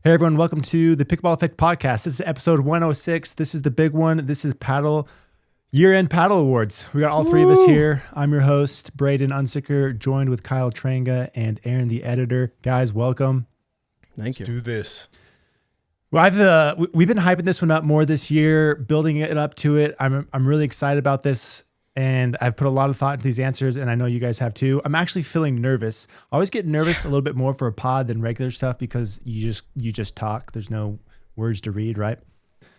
Hey everyone, welcome to the Pickleball Effect Podcast. This is episode 106. This is the big one. This is year-end paddle awards. We got all three of us here. I'm your host, Braydon Unsicker, joined with Kyle Tranga and Aaron, the editor. Guys, welcome. Thank you. Do this. Well, we've been hyping this one up more this year, building it up to it. I'm really excited about this, and I've put a lot of thought into these answers, and I know you guys have too. I'm actually feeling nervous. I always get nervous a little bit more for a pod than regular stuff because you just talk. There's no words to read, right?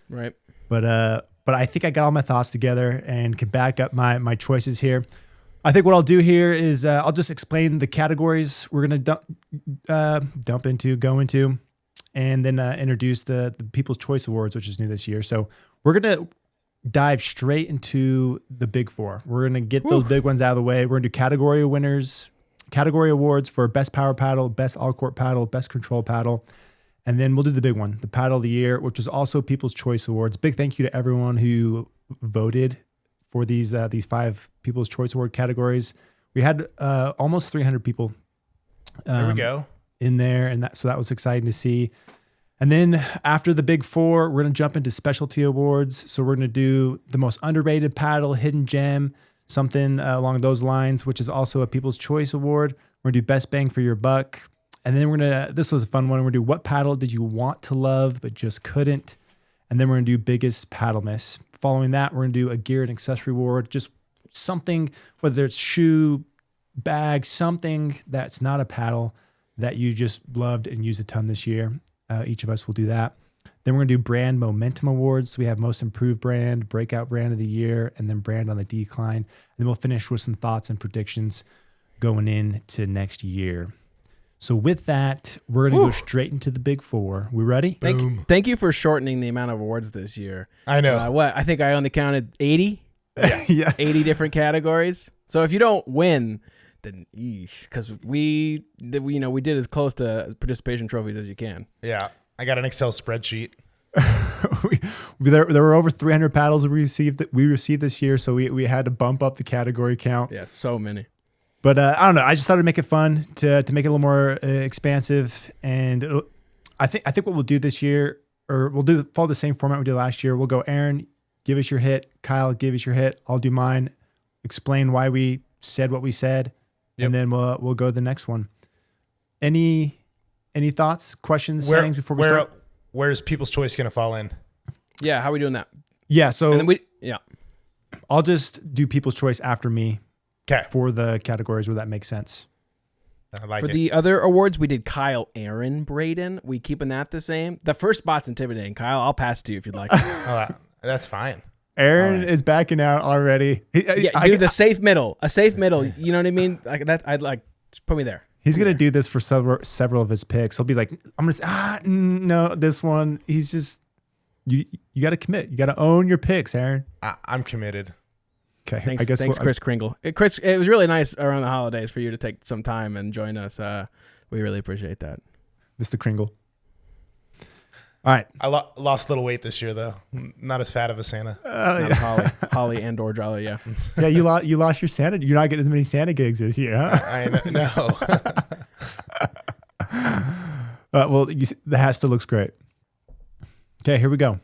Right. But I think I got all my thoughts together and can back up my choices here. I think what I'll do here is I'll just explain the categories we're gonna go into, and then introduce the People's Choice Awards, which is new this year. So we're gonna dive straight into the big four. We're going to get those big ones out of the way. We're going to do category awards for best power paddle, best all court paddle, best control paddle. And then we'll do the big one, the paddle of the year, which is also People's Choice Awards. Big thank you to everyone who voted for these 5 People's Choice Award categories. We had almost 300 people There we go. in there. And so that was exciting to see. And then after the big four, we're going to jump into specialty awards. So we're going to do the most underrated paddle, hidden gem, something along those lines, which is also a People's Choice Award. We're going to do best bang for your buck. And then this was a fun one. We're going to do what paddle did you want to love but just couldn't? And then we're going to do biggest paddle miss. Following that, we're going to do a gear and accessory award, just something, whether it's shoe, bag, something that's not a paddle that you just loved and used a ton this year. Each of us will do that. Then we're going to do brand momentum awards. So we have most improved brand, breakout brand of the year, and then brand on the decline. And then we'll finish with some thoughts and predictions going into next year. So with that, we're going to go straight into the big four. We ready? Thank you for shortening the amount of awards this year. I know. I think I only counted 80. Yeah. 80 different categories. So if you don't win, then because we did as close to participation trophies as you can. Yeah. I got an Excel spreadsheet. There were over 300 paddles we received this year, so we had to bump up the category count. Yeah, so many. But I don't know. I just thought it'd make it fun to make it a little more expansive. And I think what we'll do this year, or follow the same format we did last year. We'll go, Aaron, give us your hit. Kyle, give us your hit. I'll do mine. Explain why we said what we said. Yep. And then we'll go to the next one. Any thoughts, questions, sayings before we start? Where's People's Choice going to fall in? Yeah, how are we doing that? Yeah, so and then I'll just do People's Choice after me. Okay. For the categories where that makes sense. I like For it. the other awards, we did Kyle, Aaron, Braydon. We keeping that the same? The first spot's intimidating. Kyle, I'll pass to you if you'd like. That's fine. Aaron is backing out already. The safe middle. A safe middle. You know what I mean? Like that. Just put me there. He's going to do this for several of his picks. He'll be like, I'm going to say, no, this one. He's just, you got to commit. You got to own your picks, Aaron. I'm committed. Okay. Thanks, Chris Kringle. Chris, it was really nice around the holidays for you to take some time and join us. We really appreciate that. Mr. Kringle. All right. I lost a little weight this year, though. Not as fat of a Santa. Holly and or Jolly, yeah. Yeah, you lost your Santa. You're not getting as many Santa gigs this year, huh? I know. Well, the hat still looks great. Okay, here we go.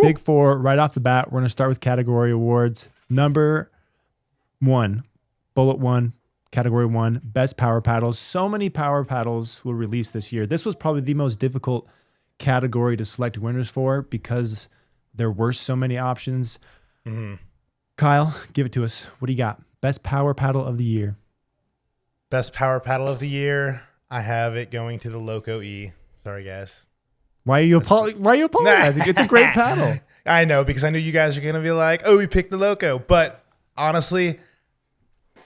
Big four, right off the bat. We're going to start with category awards. Number 1, bullet 1, category 1, best power paddles. So many power paddles were released this year. This was probably the most difficult category to select winners for because there were so many options. Mm-hmm. Kyle, give it to us. What do you got? Best power paddle of the year. Best power paddle of the year. I have it going to the Loco E. Sorry, guys. Why are you apologizing? It's a great paddle. I know, because I knew you guys are going to be like, oh, we picked the Loco. But honestly,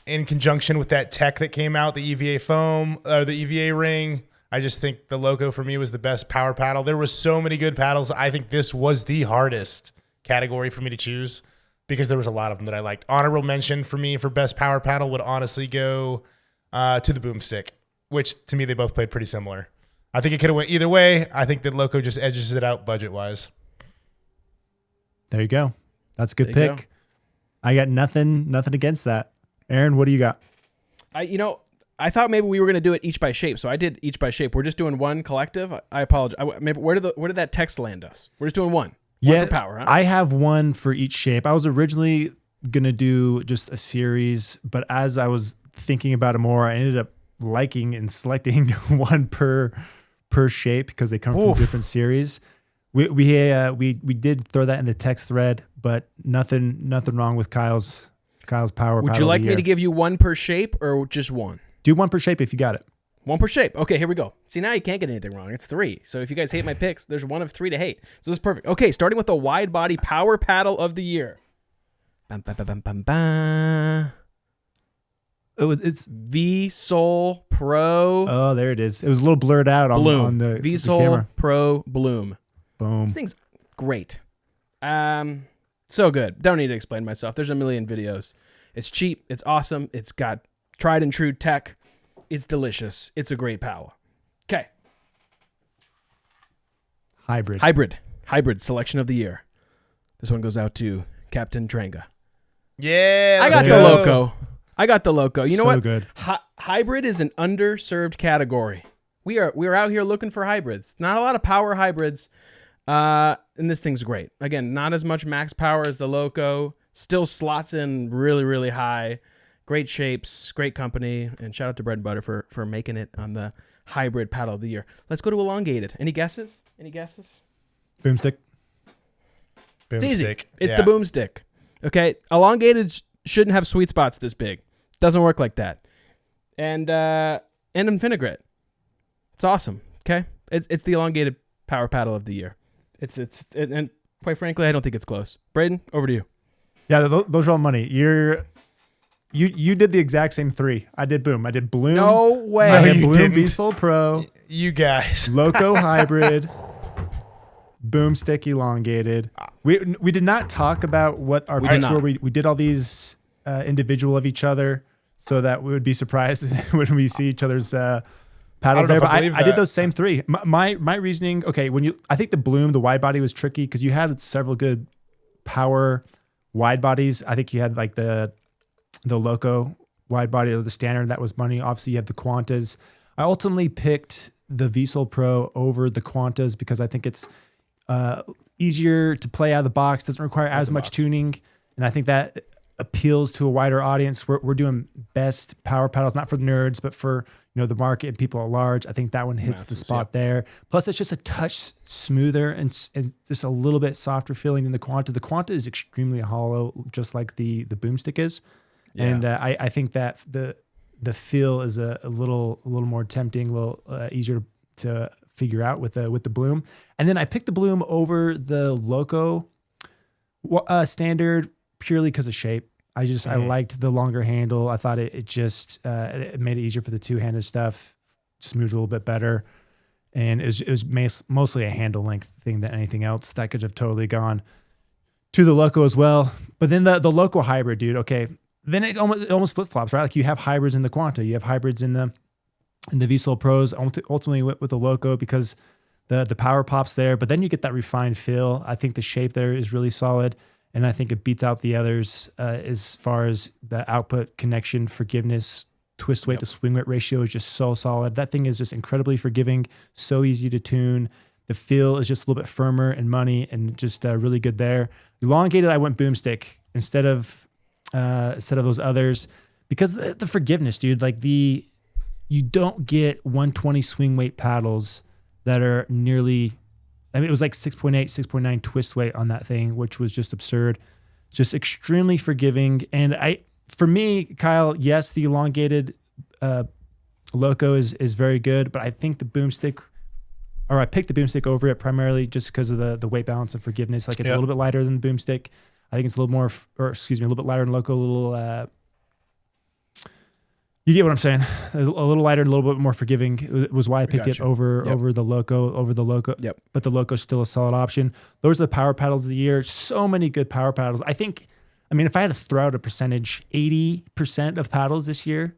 in conjunction with that tech that came out, the EVA foam, or the EVA ring, I just think the Loco for me was the best power paddle. There were so many good paddles. I think this was the hardest category for me to choose because there was a lot of them that I liked. Honorable mention for me for best power paddle would honestly go to the Boomstick, which to me, they both played pretty similar. I think it could have went either way. I think that Loco just edges it out budget-wise. There you go. That's a good pick. I got nothing against that. Aaron, what do you got? I thought maybe we were gonna do it each by shape, so I did each by shape. We're just doing one collective. I apologize. Maybe where did that text land us? We're just doing one. One for power, huh? I have one for each shape. I was originally gonna do just a series, but as I was thinking about it more, I ended up liking and selecting one per shape because they come from different series. We did throw that in the text thread, but nothing wrong with Kyle's power. Would you like me to give you one per shape or just one? Do one per shape if you got it. One per shape. Okay, here we go. See, now you can't get anything wrong. It's 3. So if you guys hate my picks, there's one of 3 to hate. So this is perfect. Okay, starting with the wide body power paddle of the year. Bum, bum, bum, bum, bum, bum. It's V-Sol Pro. Oh, there it is. It was a little blurred out on the V-Sol camera. Pro Bloom. Boom. This thing's great. So good. Don't need to explain myself. There's a million videos. It's cheap. It's awesome. It's got tried and true tech. It's delicious. It's a great power. Okay. Hybrid selection of the year. This one goes out to Captain Tranga. Yeah. I got the Loco. You know So what? good. Hybrid is an underserved category. We're out here looking for hybrids. Not a lot of power hybrids. And this thing's great. Again, not as much max power as the Loco. Still slots in really, really high. Great shapes, great company, and shout out to Bread and Butter for making it on the hybrid paddle of the year. Let's go to elongated. Any guesses? Boomstick. It's easy. It's the boomstick. Okay, elongated shouldn't have sweet spots this big. Doesn't work like that. And Infinigret. It's awesome. Okay, it's the elongated power paddle of the year. And quite frankly, I don't think it's close. Braydon, over to you. Yeah, those are all money. You did the exact same 3. I did Boom. I did Bloom. No way. I did you Bloom didn't. V-Sol Pro. You guys. Loco Hybrid. Boomstick elongated. We did not talk about what our picks were. We did all these individual of each other so that we would be surprised when we see each other's paddles there. But I did those same 3. My reasoning, okay, I think the Bloom, the wide body was tricky because you had several good power wide bodies. I think you had like the Loco wide body or the standard. That was money. Obviously, you have the Quantas. I ultimately picked the V-Sol Pro over the Quantas because I think it's easier to play out of the box, doesn't require as much tuning, and I think that appeals to a wider audience. We're doing best power paddles, not for the nerds, but for the market and people at large. I think that one hits the spot there. Plus, it's just a touch smoother and just a little bit softer feeling than the Quanta. The Quanta is extremely hollow, just like the Boomstick is, and I think that the feel is a little more tempting, a little easier to figure out with the Bloom. And then I picked the Bloom over the Loco standard purely because of shape. I liked the longer handle. I thought it made it easier for the two-handed stuff, just moved a little bit better. And it was mostly a handle length thing than anything else. That could have totally gone to the Loco as well. But then the Loco hybrid, dude, okay. Then it almost flip-flops, right? Like you have hybrids in the Quanta. You have hybrids in the V-Sol Pros. Ultimately with the Loco because the power pops there. But then you get that refined feel. I think the shape there is really solid. And I think it beats out the others as far as the output, connection, forgiveness, twist weight to swing weight ratio is just so solid. That thing is just incredibly forgiving, so easy to tune. The feel is just a little bit firmer and money and just really good there. Elongated, I went Boomstick instead of those others because the forgiveness, dude. Like you don't get 120 swing weight paddles that are nearly. I mean, it was like 6.8, 6.9 twist weight on that thing, which was just absurd. Just extremely forgiving. And for me, Kyle, yes, the elongated Loco is very good, but I think the Boomstick, or I picked the Boomstick over it primarily just because of the weight balance and forgiveness. Like it's a little bit lighter than the Boomstick. I think it's a little little bit lighter than Loco, a little. You get what I'm saying? A little lighter, and a little bit more forgiving. It was why I picked it over the Loco. Yep. But the Loco's still a solid option. Those are the power paddles of the year. So many good power paddles. I mean, if I had to throw out a percentage, 80% of paddles this year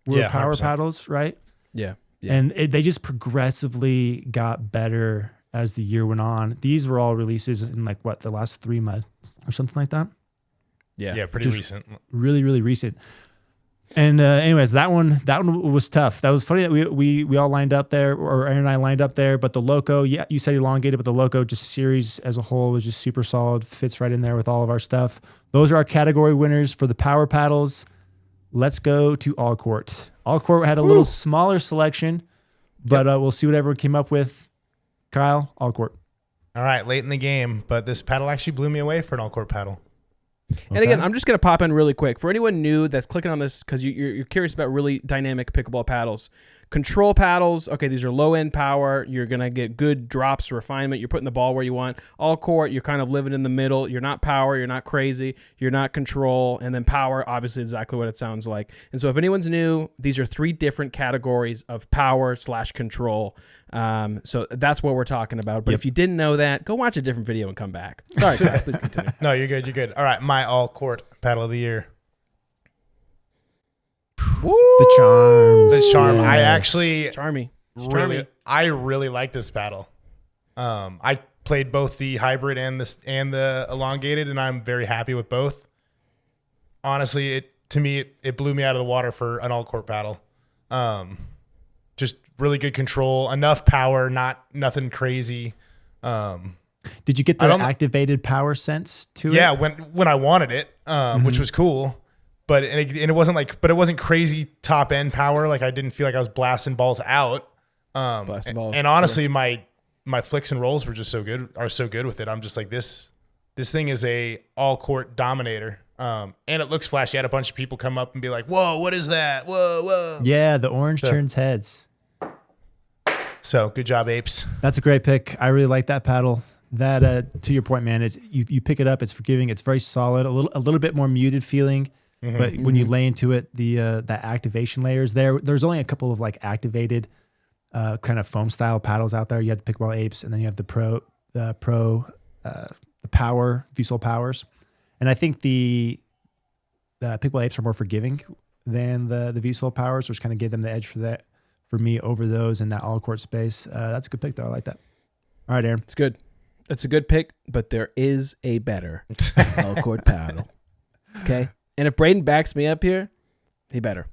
were power 100%. paddles, right? Yeah. And they just progressively got better as the year went on. These were all releases in the last 3 months or something like that. Yeah. Yeah, pretty recent. Really, really recent. And anyways, that one was tough. That was funny that we all lined up there, or Aaron and I lined up there. But the Loco, yeah, you said elongated, but the Loco just series as a whole was just super solid. Fits right in there with all of our stuff. Those are our category winners for the power paddles. Let's go to All Court. All Court had a little smaller selection, but we'll see what everyone came up with. Kyle, All Court. All right, late in the game, but this paddle actually blew me away for an all court paddle. And again, I'm just going to pop in really quick. For anyone new that's clicking on this because you're curious about really dynamic pickleball paddles, control paddles, okay, these are low-end power. You're going to get good drops, refinement. You're putting the ball where you want. All court, you're kind of living in the middle. You're not power. You're not crazy. You're not control. And then power, obviously, exactly what it sounds like. And so if anyone's new, these are 3 different categories of power/control. So that's what we're talking about. But if you didn't know that, go watch a different video and come back. Sorry, Kyle, please continue. No, you're good. You're good. All right, my all court paddle of the year. Woo! The charms. The charm. Yes. I actually Charmy. I really like this paddle. I played both the hybrid and the elongated, and I'm very happy with both. Honestly, it blew me out of the water for an all court paddle. Just really good control, enough power, nothing crazy. Did you get the activated power sense to it? Yeah, when I wanted it, which was cool. But it wasn't crazy top end power. Like I didn't feel like I was blasting balls out. And honestly, my flicks and rolls were just so good with it. I'm just like this thing is a all court dominator. And it looks flashy. I had a bunch of people come up and be like, "Whoa, what is that? Whoa!" Yeah, the orange turns heads. So good job, apes. That's a great pick. I really like that paddle. That to your point, man, it's you pick it up. It's forgiving. It's very solid. A little bit more muted feeling. Mm-hmm. But when you lay into it, that activation layers there's only a couple of like activated kind of foam style paddles out there. You have the Pickleball Apes, and then you have the Power VSOL Powers, and I think the Pickleball Apes are more forgiving than the VSOL Powers, which kind of gave them the edge for me over those in that all court space. That's a good pick though. I like that. All right, Aaron, it's good. It's a good pick, but there is a better all court paddle. Okay. And if Braydon backs me up here, he better.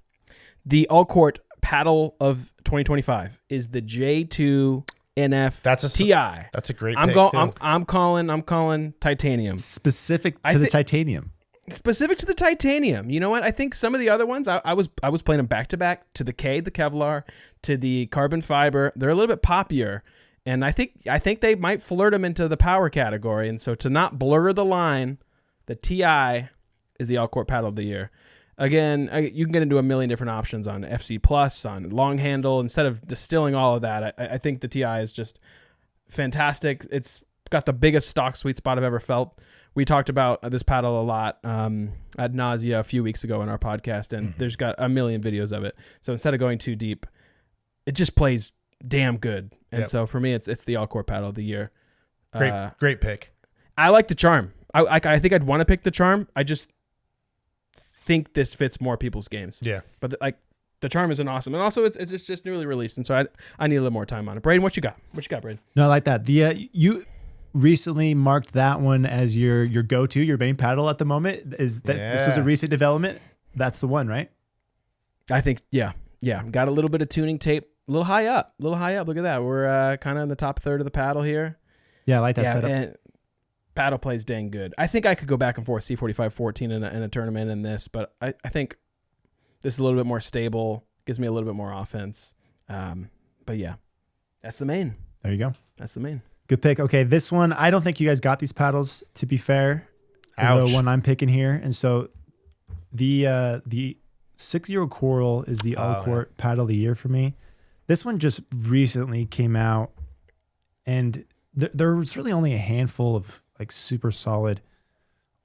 The all court paddle of 2025 is the J2 NF TI. That's a great pick. Too. I'm calling titanium. Specific to the titanium. Specific to the titanium. You know what? I think some of the other ones, I was playing them back to back to the K, the Kevlar, to the carbon fiber. They're a little bit poppier. And I think they might flirt them into the power category. And so to not blur the line, the TI is the all court paddle of the year. Again, you can get into a million different options on FC Plus, on long handle. Instead of distilling all of that, I think the TI is just fantastic. It's got the biggest stock sweet spot I've ever felt. We talked about this paddle a lot ad nausea a few weeks ago in our podcast, and there's got a million videos of it. So instead of going too deep, it just plays damn good. And so for me, it's the all court paddle of the year. Great pick. I like the charm. I think I'd want to pick the charm. I just think this fits more people's games. Yeah. But the charm is an awesome. And also it's just newly released. And so I need a little more time on it. Braydon, what you got? Braydon? No, I like that. You recently marked that one as your go-to, your main paddle at the moment. This was a recent development? That's the one, right? I think, yeah. Got a little bit of tuning tape. A little high up. Look at that. We're kind of in the top third of the paddle here. Yeah, I like that setup. And paddle plays dang good. I think I could go back and forth C45-14 in a tournament in this, but I think this is a little bit more stable, gives me a little bit more offense. But yeah, that's the main. There you go. That's the main. Good pick. Okay, this one, I don't think you guys got these paddles, to be fair. Ouch. The one I'm picking here. And so the 6-year-old Coral is the all-court paddle of the year for me. This one just recently came out, and there was really only a handful of like super solid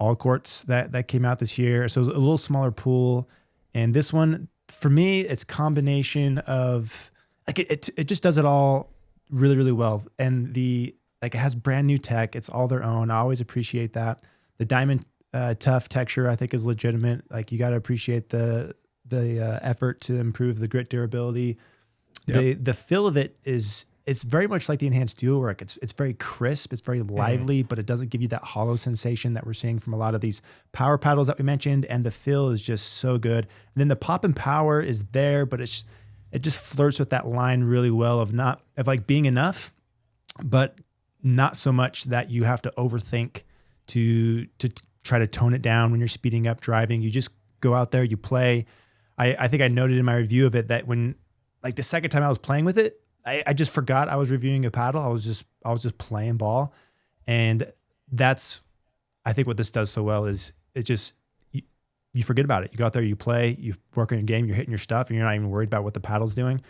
all courts that came out this year. So it was a little smaller pool. And this one, for me, it's a combination of like it just does it all really, really well. And it has brand new tech. It's all their own. I always appreciate that. The diamond tough texture, I think, is legitimate. Like you got to appreciate the effort to improve the grit durability. Yep. The feel of it is it's very much like the enhanced dual work. It's very crisp, it's very lively, but it doesn't give you that hollow sensation that we're seeing from a lot of these power paddles that we mentioned. And the feel is just so good. And then the pop and power is there, but it just flirts with that line really well of like being enough, but not so much that you have to overthink to try to tone it down when you're speeding up driving. You just go out there, you play. I think I noted in my review of it that when, like the second time I was playing with it, I just forgot I was reviewing a paddle. I was just playing ball. And that's, I think what this does so well is it just, you forget about it. You go out there, you play, you work on your game, you're hitting your stuff, and you're not even worried about what the paddle's doing.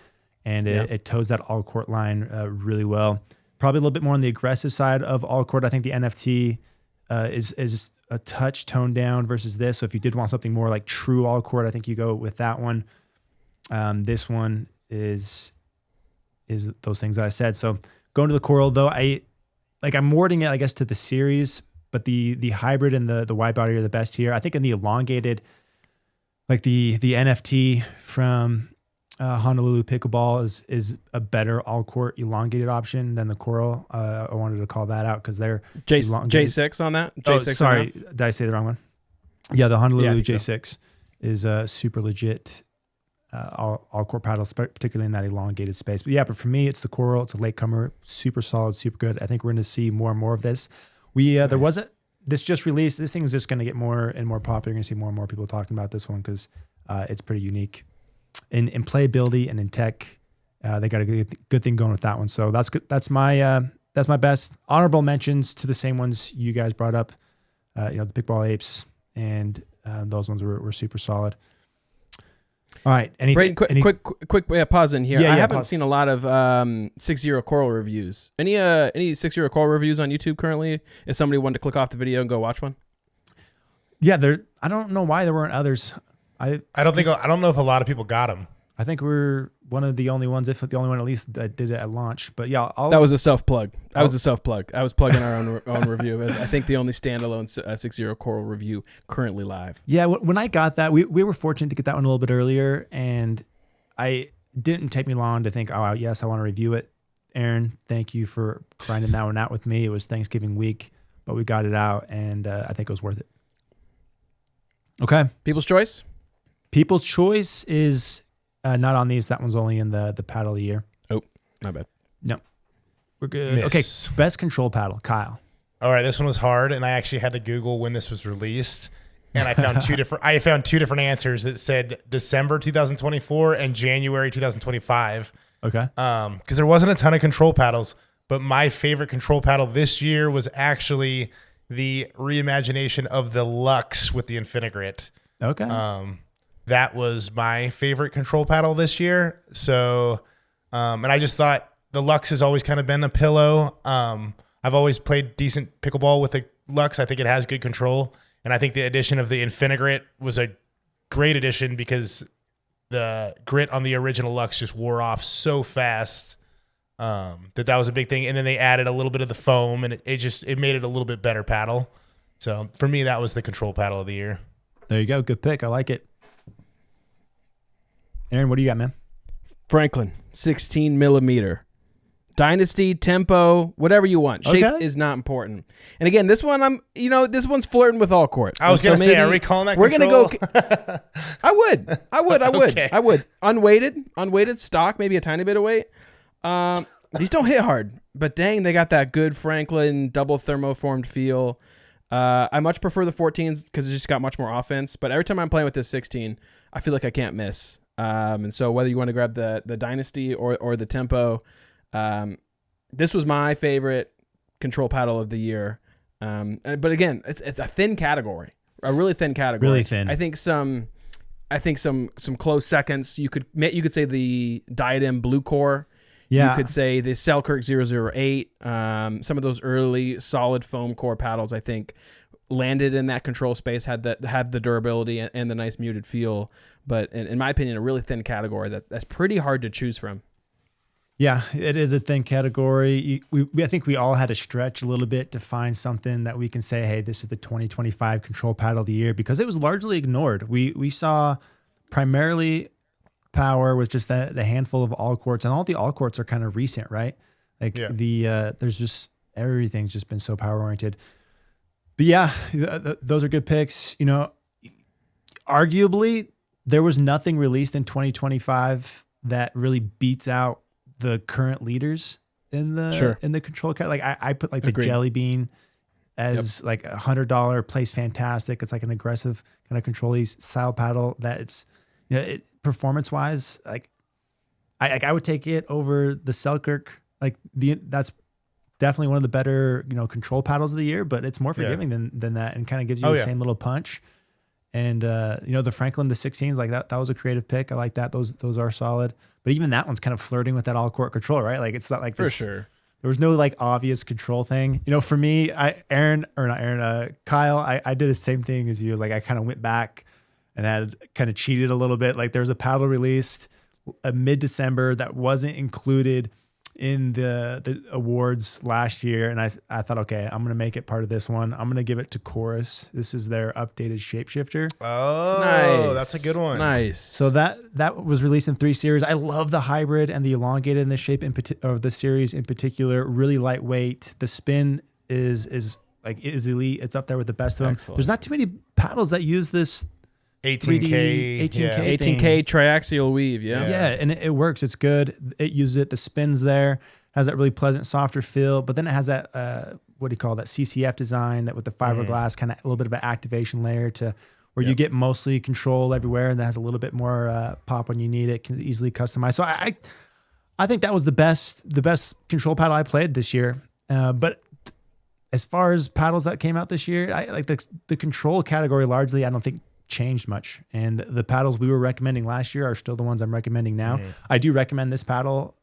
And it toes that all court line really well. Probably a little bit more on the aggressive side of all court. I think the NFT is a touch toned down versus this. So if you did want something more like true all court, I think you go with that one. This one is those things that I said. So going to the coral though, I'm wording it, I guess, to the series, but the hybrid and the wide body are the best here. I think in the elongated, like the NFT from Honolulu Pickleball is a better all court elongated option than the coral. I wanted to call that out because they're J6 on that. Oh, J6 sorry, did I say the wrong one? Yeah, the Honolulu J6 is a super legit all court paddle, particularly in that elongated space. But for me, it's the coral. It's a latecomer, super solid, super good. I think we're going to see more and more of this. There wasn't this just released. This thing is just going to get more and more popular. You're going to see more and more people talking about this one because it's pretty unique in playability and in tech. They got a good thing going with that one. So that's good. That's my best honorable mentions to the same ones you guys brought up. The Pickleball Apes and those ones were super solid. All right. Braydon, quick pause in here. I haven't seen a lot of 6-0 coral reviews. Any 6-0 coral reviews on YouTube currently? If somebody wanted to click off the video and go watch one. Yeah, I don't know why there weren't others. I don't know if a lot of people got them. I think we're one of the only ones, if the only one at least, that did it at launch. But yeah, that was a self plug. I was plugging our own review. I think the only standalone 6-0 coral review currently live. Yeah, when I got that, we were fortunate to get that one a little bit earlier, and I didn't take me long to think, oh yes, I want to review it. Aaron, thank you for grinding that one out with me. It was Thanksgiving week, but we got it out, and I think it was worth it. Okay, People's choice. People's choice is not on these. That one's only in the paddle of the year. Oh, my bad. No, we're good. Miss. Okay, best control paddle, Kyle. All right, this one was hard, and I actually had to Google when this was released, and I found two different answers that said December 2024 and January 2025. Okay. Because there wasn't a ton of control paddles, but my favorite control paddle this year was actually the reimagination of the Lux with the Infinigrit. Okay. That was my favorite control paddle this year. So, and I just thought the Lux has always kind of been a pillow. I've always played decent pickleball with the Lux. I think it has good control. And I think the addition of the Infinigrit was a great addition because the grit on the original Lux just wore off so fast that was a big thing. And then they added a little bit of the foam, and it made it a little bit better paddle. So for me, that was the control paddle of the year. There you go. Good pick. I like it. Aaron, what do you got, man? Franklin, 16 millimeter. Dynasty, tempo, whatever you want. Shape is not important. And again, this one, this one's flirting with all court. I was going to say, are we calling that we're control? We're going to go. I would. Okay. I would. Unweighted stock, maybe a tiny bit of weight. These don't hit hard, but dang, they got that good Franklin double thermoformed feel. I much prefer the 14s because it's just got much more offense. But every time I'm playing with this 16, I feel like I can't miss. And so whether you want to grab the Dynasty or the Tempo, this was my favorite control paddle of the year. But again, it's a thin category, a really thin category. Really thin. I think some close seconds. You could say the Diadem Blue Core. Yeah. You could say the Selkirk 008. Some of those early solid foam core paddles, I think, landed in that control space, had the durability and the nice muted feel. But in my opinion, a really thin category that's pretty hard to choose from. Yeah, it is a thin category. I think we all had to stretch a little bit to find something that we can say, hey, this is the 2025 control paddle of the year, because it was largely ignored. We saw primarily power was just the handful of all courts, and all the all courts are kind of recent, right? Like Yeah. there's just everything's just been so power oriented. But yeah, those are good picks. You know, arguably there was nothing released in 2025 that really beats out the current leaders in the control cat. Like I put like the Agreed. Jelly Bean as like $100, plays fantastic. It's like an aggressive kind of control-y style paddle that it's, you know, performance wise, like I would take it over the Selkirk. Like that's definitely one of the better, you know, control paddles of the year, but it's more forgiving than that, and kind of gives you the same little punch. And you know, the Franklin, the 16s, like that was a creative pick. I like that. Those are solid. But even that one's kind of flirting with that all court control, right? Like it's not like For this, sure. there was no like obvious control thing. You know, for me, Kyle, I did the same thing as you. Like I kind of went back and had kind of cheated a little bit. Like there was a paddle released mid-December that wasn't included in the awards last year. And I thought, okay, I'm going to make it part of this one. I'm going to give it to Chorus. This is their updated shapeshifter. Oh, Nice. that's a good one. Nice. So that was released in 3 series. I love the hybrid and the elongated in the shape of the series in particular. Really lightweight. The spin is elite. It's up there with the best of them. Excellent. There's not too many paddles that use this 18K. 18K. Yeah. 18K triaxial weave. Yeah. Yeah, and it works. It's good. It uses it. The spins there, has that really pleasant, softer feel. But then it has that what do you call that CCF design that with the fiberglass kind of a little bit of an activation layer to where you get mostly control everywhere, and that has a little bit more pop when you need it. Can easily customize. So I think that was the best control paddle I played this year. But as far as paddles that came out this year, I like the control category largely. I don't think changed much, and the paddles we were recommending last year are still the ones I'm recommending now. I do recommend this paddle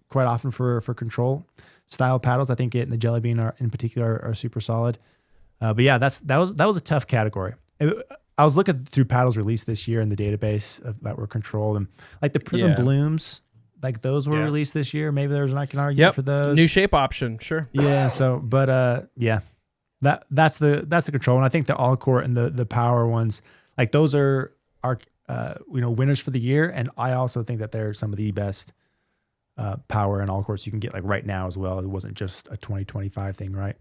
quite often for control style paddles. I think it and the Jelly Bean in particular are super solid. But yeah, that was a tough category. I was looking through paddles released this year in the database that were controlled, and like the Prism Blooms, like those were released this year. Maybe there's an argument for those. New shape option, sure. Yeah. So, but yeah, that's the control, and I think the all court and the power ones, like those are you know, winners for the year. And I also think that they're some of the best power and all courts you can get like right now as well. It wasn't just a 2025 thing, right?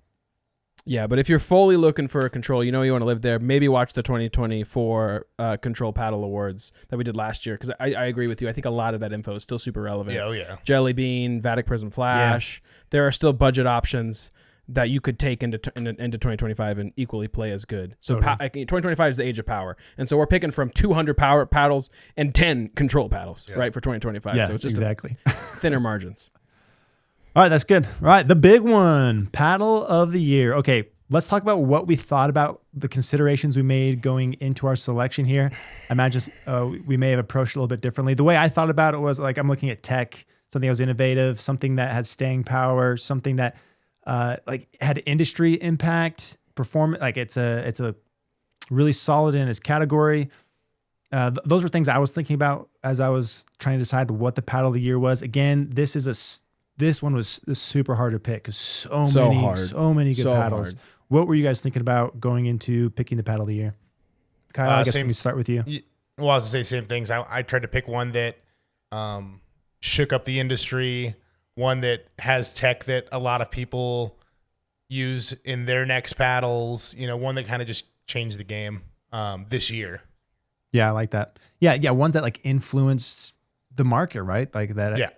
Yeah, but if you're fully looking for a control, you know you want to live there, maybe watch the 2024 Control Paddle Awards that we did last year, because I agree with you. I think a lot of that info is still super relevant. Yeah, oh yeah. Jelly Bean, Vatic Prism Flash. There are still budget options that you could take into 2025 and equally play as good. So 2025 is the age of power. And so we're picking from 200 power paddles and 10 control paddles, right, for 2025. Yeah, so it's just exactly. thinner margins. All right, that's good. All right, the big one, paddle of the year. Okay, let's talk about what we thought about the considerations we made going into our selection here. I imagine we may have approached it a little bit differently. The way I thought about it was like I'm looking at tech, something that was innovative, something that had staying power, something that like had industry impact, performance. Like it's a really solid in its category. Those were things I was thinking about as I was trying to decide what the paddle of the year was. Again, this one was super hard to pick because so many good paddles. Hard. What were you guys thinking about going into picking the paddle of the year? Kyle, I guess we can start with you. Well, I was going to say same things. I tried to pick one that shook up the industry, one that has tech that a lot of people used in their next paddles, you know, one that kind of just changed the game this year. Yeah, I like that. Yeah, ones that like influence the market, right? Like that. Yeah.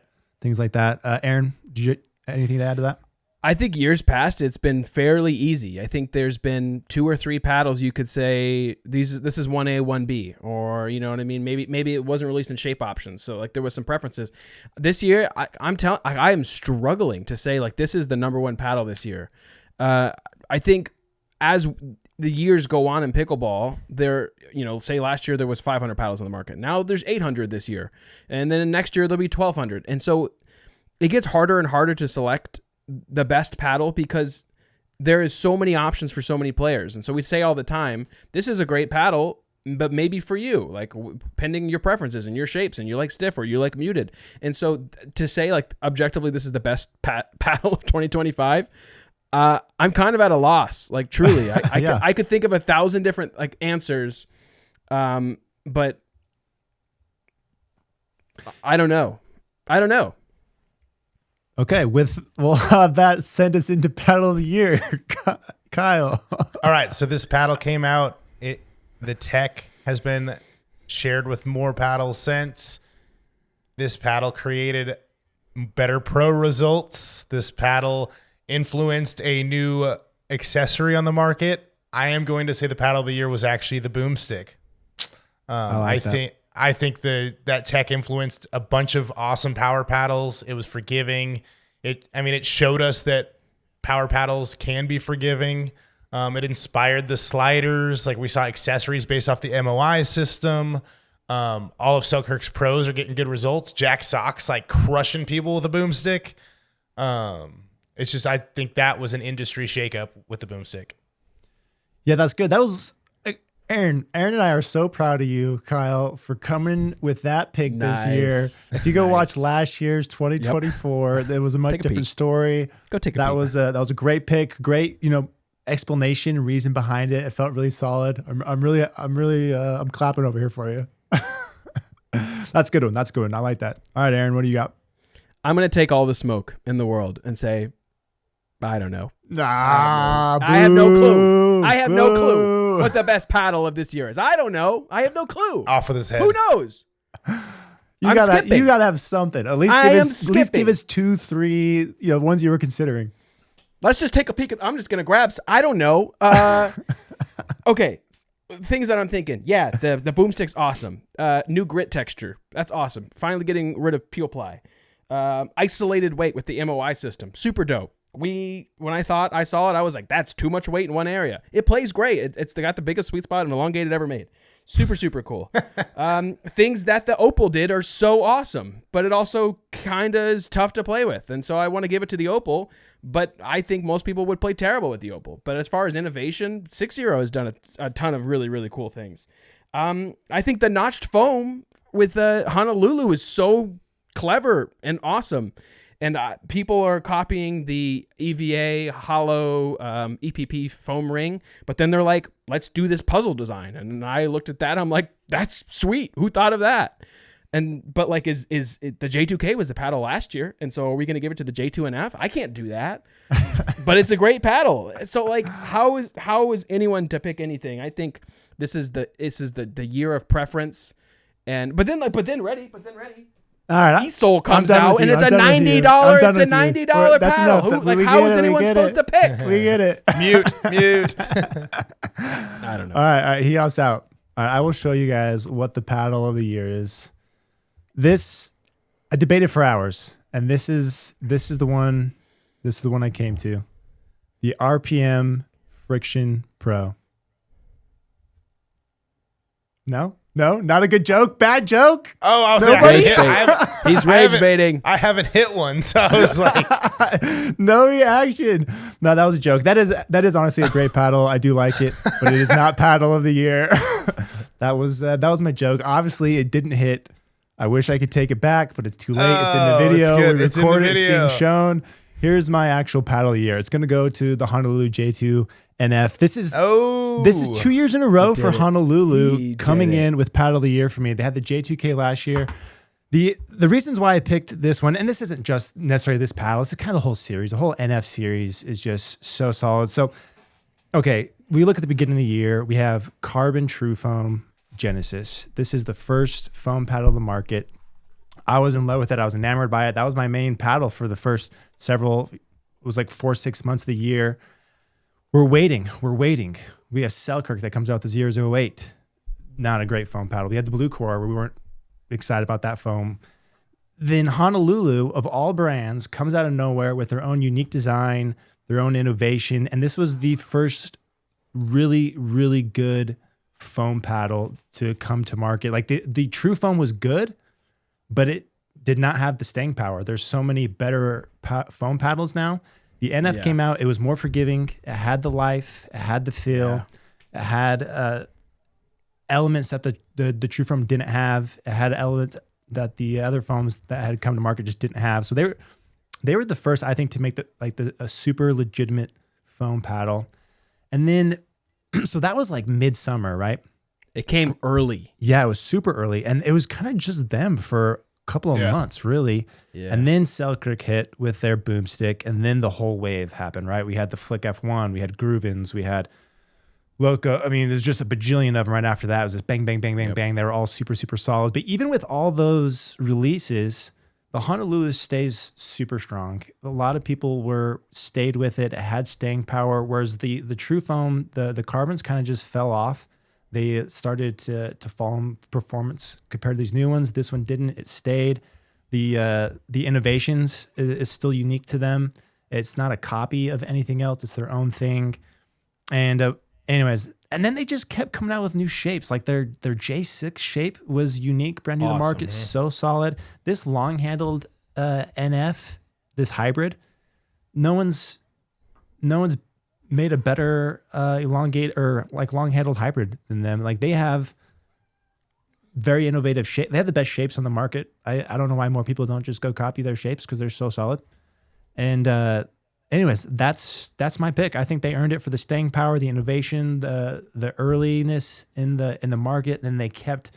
Things like that. Aaron, did you anything to add to that? I think years past, it's been fairly easy. I think there's been 2 or 3 paddles you could say this is 1A, 1B, or you know what I mean. Maybe it wasn't released in shape options, so like there was some preferences. This year, I am struggling to say like this is the number 1 paddle this year. I think as the years go on in pickleball, say last year there was 500 paddles on the market. Now there's 800 this year, and then next year there'll be 1,200, and so it gets harder and harder to select the best paddle because there is so many options for so many players. And so we say all the time, this is a great paddle, but maybe for you, like pending your preferences and your shapes, and you like stiff or you like muted. And so to say like objectively, this is the best paddle of 2025, I'm kind of at a loss. Like truly, I could think of 1,000 different like answers. But I don't know. Okay, we'll have that send us into paddle of the year, Kyle. All right, so this paddle came out. The tech has been shared with more paddles since. This paddle created better pro results. This paddle influenced a new accessory on the market. I am going to say the paddle of the year was actually the boomstick. I think that tech influenced a bunch of awesome power paddles. It was forgiving. It showed us that power paddles can be forgiving. It inspired the sliders. Like we saw accessories based off the MOI system. All of Selkirk's pros are getting good results. Jack Sock's like crushing people with a boomstick. It's just, I think that was an industry shakeup with the boomstick. Yeah, that's good. That was Aaron and I are so proud of you, Kyle, for coming with that pick this year. If you go watch last year's 2024, there was a much different story. Go take a that peek. That was a great pick. Great, explanation, reason behind it. It felt really solid. I'm clapping over here for you. That's a good one. That's a good one. I like that. All right, Aaron, what do you got? I'm going to take all the smoke in the world and say, I don't know. I have no clue. I have no clue what the best paddle of this year is. I don't know. I have no clue. Off with his head. Who knows? You gotta have something. At least give us 2, 3, ones you were considering. Let's just take a peek. I'm just gonna grab. I don't know. Okay, things that I'm thinking. Yeah, the boomstick's awesome. New grit texture. That's awesome. Finally getting rid of peel ply. Isolated weight with the MOI system. Super dope. When I saw it, I was like, that's too much weight in one area. It plays great. It's got the biggest sweet spot and elongated ever made. Super, super cool. Things that the Opal did are so awesome, but it also kind of is tough to play with. And so I want to give it to the Opal, but I think most people would play terrible with the Opal. But as far as innovation, 6-0 has done a ton of really, really cool things. I think the notched foam with Honolulu is so clever and awesome. And people are copying the EVA hollow EPP foam ring, but then they're like, let's do this puzzle design. And I looked at that. I'm like, that's sweet. Who thought of that? But like, is it, the J2K was the paddle last year. And so are we going to give it to the J2NF? I can't do that, but it's a great paddle. So like, how is anyone to pick anything? I think this is the year of preference. But then ready. All right, E-Soul comes out and it's a $90 paddle. How is anyone supposed to pick? We get it. Mute. I don't know. All right, he opts out. All right, I will show you guys what the paddle of the year is. I debated for hours, and this is the one I came to. The RPM Friction Pro. No, not a good joke. Bad joke. Oh, I was Nobody? like, He's rage baiting. I haven't hit one, so I was like, no reaction. No, that was a joke. That is honestly a great paddle. I do like it, but it is not paddle of the year. That was my joke. Obviously, it didn't hit. I wish I could take it back, but it's too late. It's in the video. We recorded it. It's being shown. Here's my actual paddle of the year. It's going to go to the Honolulu J2NF. This is 2 years in a row for Honolulu coming in with paddle of the year for me. They had the J2K last year. The reasons why I picked this one, and this isn't just necessarily this paddle, it's kind of the whole series. The whole NF series is just so solid. So, okay, we look at the beginning of the year. We have Carbon True Foam Genesis. This is the first foam paddle of the market. I was in love with it. I was enamored by it. That was my main paddle for the first it was like 4-6 months of the year. We're waiting. We have Selkirk that comes out this year's 08. Not a great foam paddle. We had the Blue Core where we weren't excited about that foam. Then Honolulu, of all brands, comes out of nowhere with their own unique design, their own innovation. And this was the first really, really good foam paddle to come to market. Like the True Foam was good, but it did not have the staying power. There's so many better foam paddles now. The NF came out. It was more forgiving. It had the life. It had the feel. It had elements that the True Foam didn't have. It had elements that the other foams that had come to market just didn't have. So they were the first, I think, to make a super legitimate foam paddle. And then, so that was like midsummer, right? It came early. Yeah, it was super early. And it was kind of just them for couple of months, really. Yeah. And then Selkirk hit with their boomstick, and then the whole wave happened, right? We had the Flick F1, we had Groovins, we had Loco. I mean, there's just a bajillion of them right after that. It was just bang, bang, bang, bang, bang. They were all super, super solid. But even with all those releases, the Honolulu stays super strong. A lot of people stayed with it. It had staying power, whereas the True Foam, the carbons kind of just fell off. They started to fall in performance compared to these new ones. This one didn't. It stayed. The innovations is still unique to them. It's not a copy of anything else. It's their own thing. And anyways, and then they just kept coming out with new shapes. Like their J6 shape was unique, brand new to the market, so solid. This long-handled NF, this hybrid, no one's made a better elongate or like long-handled hybrid than them. Like they have very innovative shape. They have the best shapes on the market. I don't know why more people don't just go copy their shapes because they're so solid. And anyways, that's my pick. I think they earned it for the staying power, the innovation, the earliness in the market. Then they kept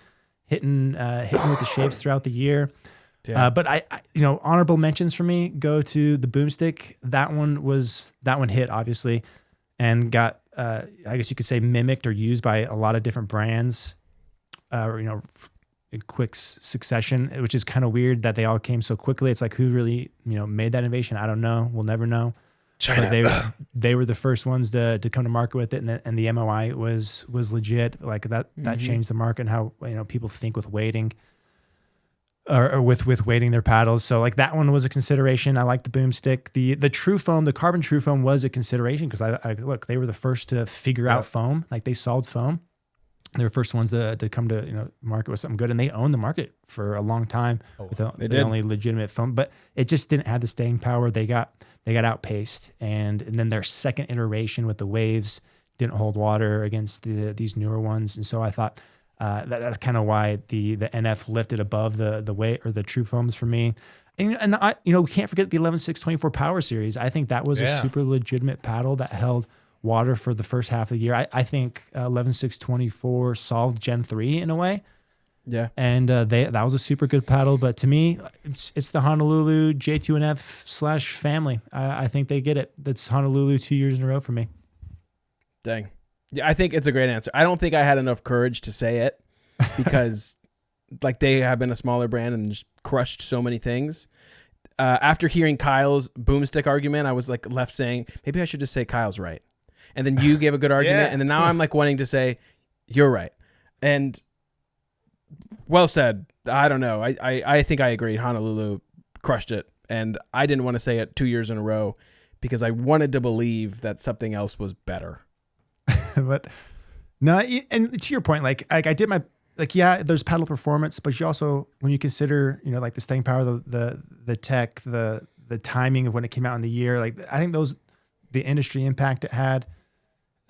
hitting with the shapes throughout the year. Yeah. But I honorable mentions for me go to the boomstick. That one hit obviously, and got I guess you could say mimicked or used by a lot of different brands. In quick succession, which is kind of weird that they all came so quickly. It's like who really made that innovation? I don't know. We'll never know. China. But they were the first ones to come to market with it, and the MOI was legit. Like that changed the market and how people think with weighting. Or with weighting their paddles. So like that one was a consideration. I like the boomstick. The True Foam, the carbon True Foam was a consideration because I look, they were the first to figure out foam. Like they solved foam. They were the first ones to come to market with something good, and they owned the market for a long time with the only legitimate foam. But it just didn't have the staying power. They got outpaced, and then their second iteration with the waves didn't hold water against these newer ones. And so I thought that's kind of why the NF lifted above the weight or the True Foams for me. And I we can't forget the 11.624 Power Series. I think that was a super legitimate paddle that held water for the first half of the year. I think 11.624 solved Gen 3 in a way. Yeah. And that was a super good paddle. But to me, it's the Honolulu J2NF / family. I think they get it. That's Honolulu 2 years in a row for me. Dang. Yeah, I think it's a great answer. I don't think I had enough courage to say it because like they have been a smaller brand and just crushed so many things. After hearing Kyle's boomstick argument, I was like left saying, maybe I should just say Kyle's right. And then you gave a good argument. And then now I'm like wanting to say, you're right. And well said. I don't know. I think I agree. Honolulu crushed it. And I didn't want to say it 2 years in a row because I wanted to believe that something else was better. But no, and to your point, like I did my, there's paddle performance, but you also, when you consider, like the staying power, the tech, the timing of when it came out in the year, like I think the industry impact it had,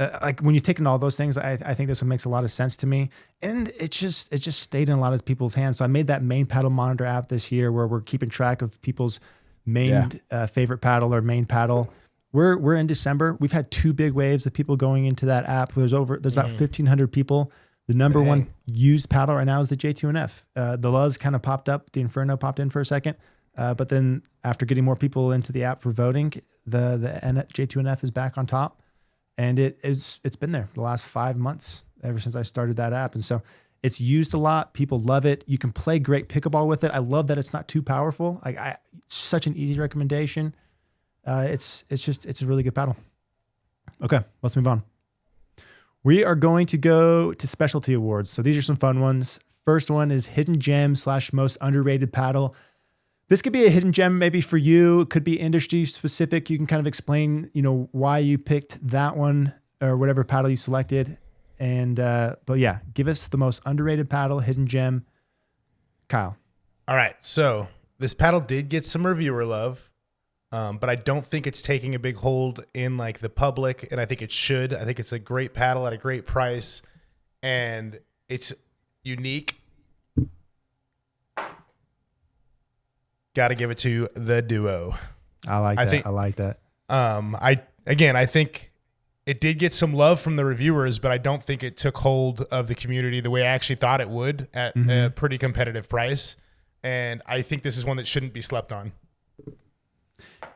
like when you take in all those things, I think this one makes a lot of sense to me. And it just stayed in a lot of people's hands. So I made that main paddle monitor app this year where we're keeping track of people's main favorite paddle or main paddle. We're in December. We've had 2 big waves of people going into that app. There's about 1,500 people. The number one used paddle right now is the J2NF. The Luz kind of popped up. The Inferno popped in for a second. But then after getting more people into the app for voting, the J2NF is back on top. And it's been there the last 5 months, ever since I started that app. And so it's used a lot. People love it. You can play great pickleball with it. I love that it's not too powerful. Such an easy recommendation. It's a really good paddle. Okay, let's move on. We are going to go to specialty awards. So these are some fun ones. First one is hidden gem / most underrated paddle. This could be a hidden gem maybe for you. It could be industry specific. You can kind of explain, why you picked that one or whatever paddle you selected. And, but yeah, give us the most underrated paddle, hidden gem. Kyle. All right. So this paddle did get some reviewer love. But I don't think it's taking a big hold in like the public, and I think it should. I think it's a great paddle at a great price, and it's unique. Got to give it to the Duo. I like that. I think it did get some love from the reviewers, but I don't think it took hold of the community the way I actually thought it would at a pretty competitive price. and I think this is one that shouldn't be slept on.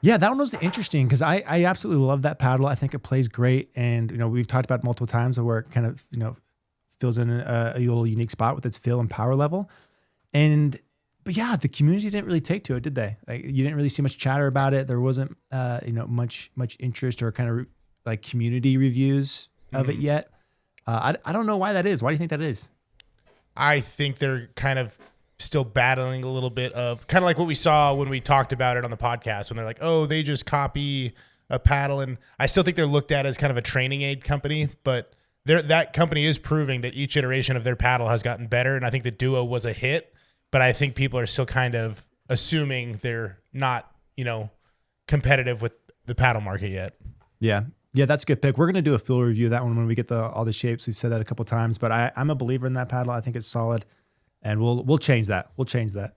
Yeah, that one was interesting because I absolutely love that paddle. I think it plays great. And, we've talked about it multiple times where it kind of, fills in a little unique spot with its feel and power level. But yeah, the community didn't really take to it, did they? Like, you didn't really see much chatter about it. There wasn't, much interest or kind of like community reviews of it yet. I don't know why that is. Why do you think that is? I think they're kind of still battling a little bit of kind of like what we saw when we talked about it on the podcast, when they're like, oh, they just copy a paddle. And I still think they're looked at as kind of a training aid company, but that company is proving that each iteration of their paddle has gotten better. And I think the Duo was a hit, but I think people are still kind of assuming they're not, competitive with the paddle market yet. Yeah. Yeah, that's a good pick. We're going to do a full review of that one when we get all the shapes. We've said that a couple of times, but I'm a believer in that paddle. I think it's solid, and we'll change that. We'll change that.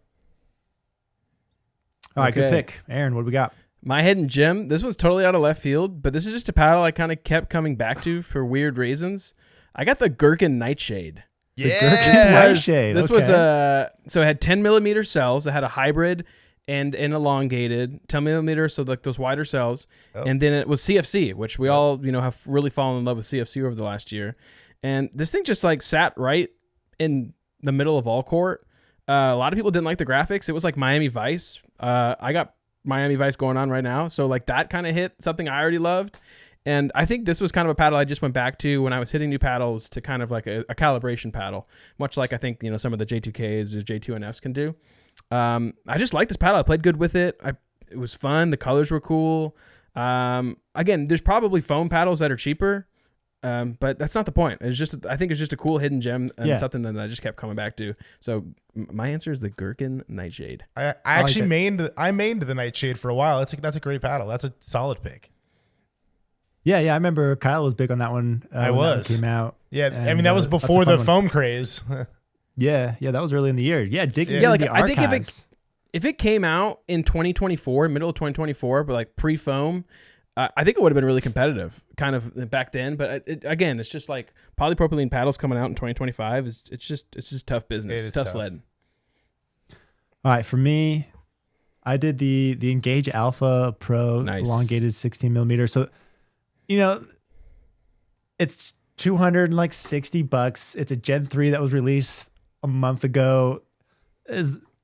All right, good pick. Aaron, what do we got? My hidden gem, this was totally out of left field, but this is just a paddle I kind of kept coming back to for weird reasons. I got the Gherkin Nightshade. Yeah. This was so it had 10 millimeter cells. It had a hybrid and an elongated 10 millimeter, so like those wider cells. Oh. And then it was CFC, which we all, have really fallen in love with CFC over the last year. And this thing just like sat right in the middle of all court. A lot of people didn't like the graphics. It was like Miami Vice. I got Miami Vice going on right now. So like that kind of hit something I already loved. And I think this was kind of a paddle I just went back to when I was hitting new paddles to kind of like a calibration paddle, much like I think, some of the J2Ks or J2NFs can do. I just like this paddle. I played good with it. It was fun. The colors were cool. Again, there's probably foam paddles that are cheaper, but that's not the point. I think it's just a cool hidden gem and something that I just kept coming back to. So my answer is the Gherkin Nightshade. I actually mained the Nightshade for a while. That's a great paddle. That's a solid pick. Yeah, I remember Kyle was big on that one. When that one came out. Yeah, and, that was before the foam craze. Yeah, that was early in the year. Yeah, digging into the archives. I think if it came out in 2024, middle of 2024, but like pre-foam, I think it would have been really competitive, kind of back then. But again, it's just like polypropylene paddles coming out in 2025. It's just tough business. It's tough sledding. All right, for me, I did the Engage Alpha Pro elongated 16 millimeter. So, it's $260. It's a Gen 3 that was released a month ago.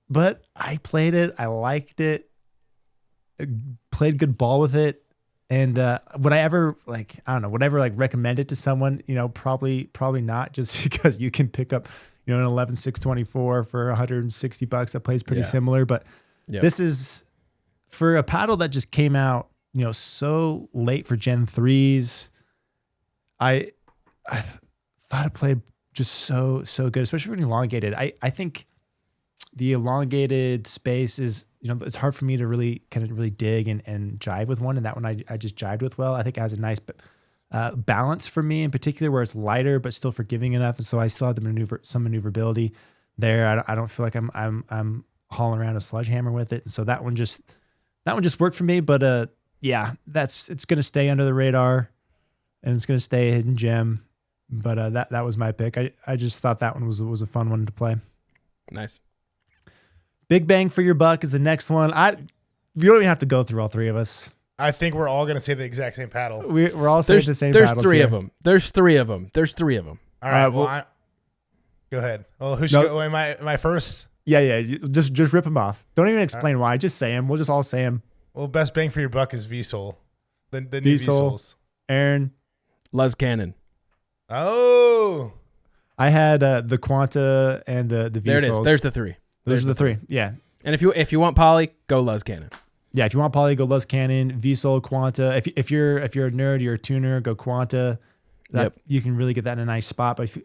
But I played it. I liked it. Played good ball with it. And would I ever recommend it to someone? Probably not, just because you can pick up, an 11.624 for $160 that plays pretty similar. But this is for a paddle that just came out, so late for Gen 3s. I thought it played just so good, especially when elongated. I think the elongated space is, it's hard for me to really dig and jive with one. And that one I just jived with well. I think it has a nice balance for me in particular, where it's lighter but still forgiving enough. And so I still have some maneuverability there. I don't feel like I'm hauling around a sledgehammer with it. And so that one just worked for me. But it's going to stay under the radar and it's going to stay a hidden gem. But that was my pick. I just thought that one was a fun one to play. Nice. Big bang for your buck is the next one. You don't even have to go through all three of us. I think we're all going to say the exact same paddle. We're all saying the same paddles. There's three of them. There's three of them. All right. Well, go ahead. Well, who should go? Am I first? Yeah. Just rip them off. Don't even explain why. Just say them. We'll just all say them. Well, best bang for your buck is VSOL. The new VSOLs. Aaron. Les Cannon. Oh. I had the Quanta and the VSOLs. There it is. There's the three. Those are the three. Yeah. And if you want poly, go Les Cannon. Yeah, if you want poly, go Les Cannon, VSOL, Quanta. If you're a nerd, you're a tuner, go Quanta. You can really get that in a nice spot. But if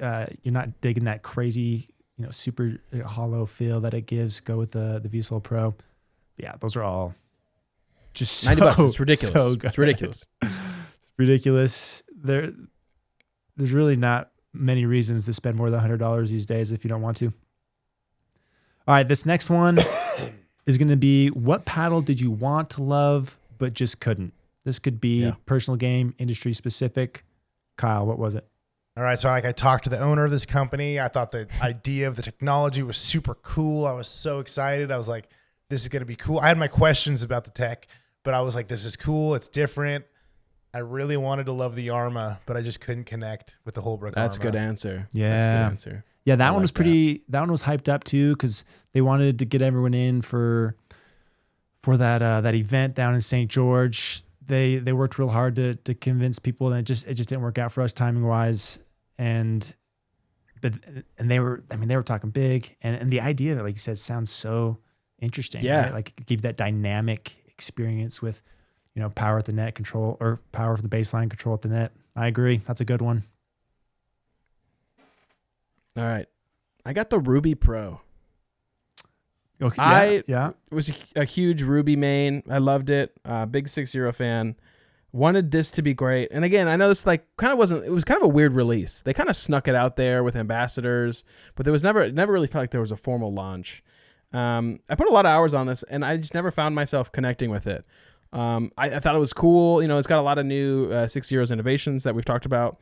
you're not digging that crazy, super hollow feel that it gives, go with the VSOL Pro. Yeah, those are all just $90. It's ridiculous. So good. It's ridiculous. It's ridiculous. There's really not many reasons to spend more than $100 these days if you don't want to. All right, this next one is going to be, what paddle did you want to love but just couldn't? This could be personal game, industry specific. Kyle, what was it? All right, so like I talked to the owner of this company. I thought the idea of the technology was super cool. I was so excited. I was like, this is going to be cool. I had my questions about the tech, but I was like, this is cool. It's different. I really wanted to love the Arma, but I just couldn't connect with the Holbrook That's a Arma. good answer. Yeah. That's a good answer. Yeah, that I one like was pretty. That one was hyped up too because they wanted to get everyone in for that event down in St. George. They worked real hard to convince people, and it just didn't work out for us timing wise. And they were talking big, and the idea of it, like you said, sounds so interesting. Yeah. Right? Like it gave that dynamic experience with, power at the net control or power from the baseline control at the net. I agree. That's a good one. All right. I got the Ruby Pro. Okay. Yeah. It was a huge Ruby main. I loved it. Big 6-0 fan. Wanted this to be great. And again, I know this it was kind of a weird release. They kind of snuck it out there with ambassadors, but it never really felt like there was a formal launch. I put a lot of hours on this and I just never found myself connecting with it. I thought it was cool. It's got a lot of new 6-0 innovations that we've talked about.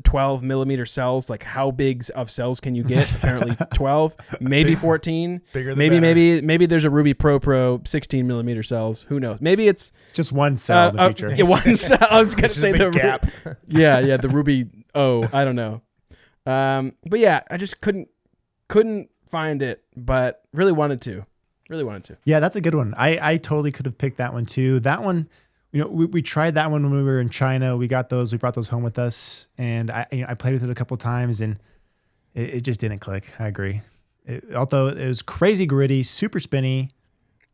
12 millimeter cells. Like how big of cells can you get? Apparently 12, maybe 14. Bigger than Maybe there's a Ruby Pro 16 millimeter cells. Who knows? Maybe it's just one cell in the future. Yeah, one cell. I was gonna say the gap. Yeah, the Ruby. Oh, I don't know. But yeah, I just couldn't find it, but really wanted to. Yeah, that's a good one. I totally could have picked that one too. That one, we tried that one when we were in China. We got those. We brought those home with us, and I played with it a couple of times, and it just didn't click. I agree. Although it was crazy gritty, super spinny.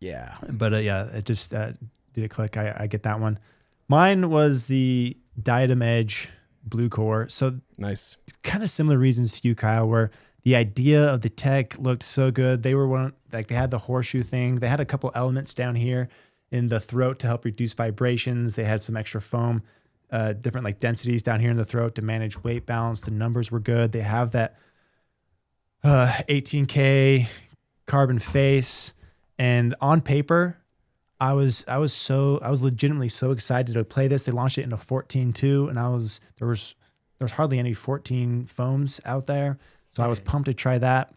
Yeah. But it just didn't click. I get that one. Mine was the Diadem Edge Blue Core. So Nice. it's kind of similar reasons to you, Kyle, where the idea of the tech looked so good. They were they had the horseshoe thing. They had a couple elements down here in the throat to help reduce vibrations. They had some extra foam, different like densities down here in the throat to manage weight balance. The numbers were good. They have that 18K carbon face, and on paper, I was legitimately so excited to play this. They launched it in a 14.2, and there was hardly any 14 foams out there. So I was pumped to try that,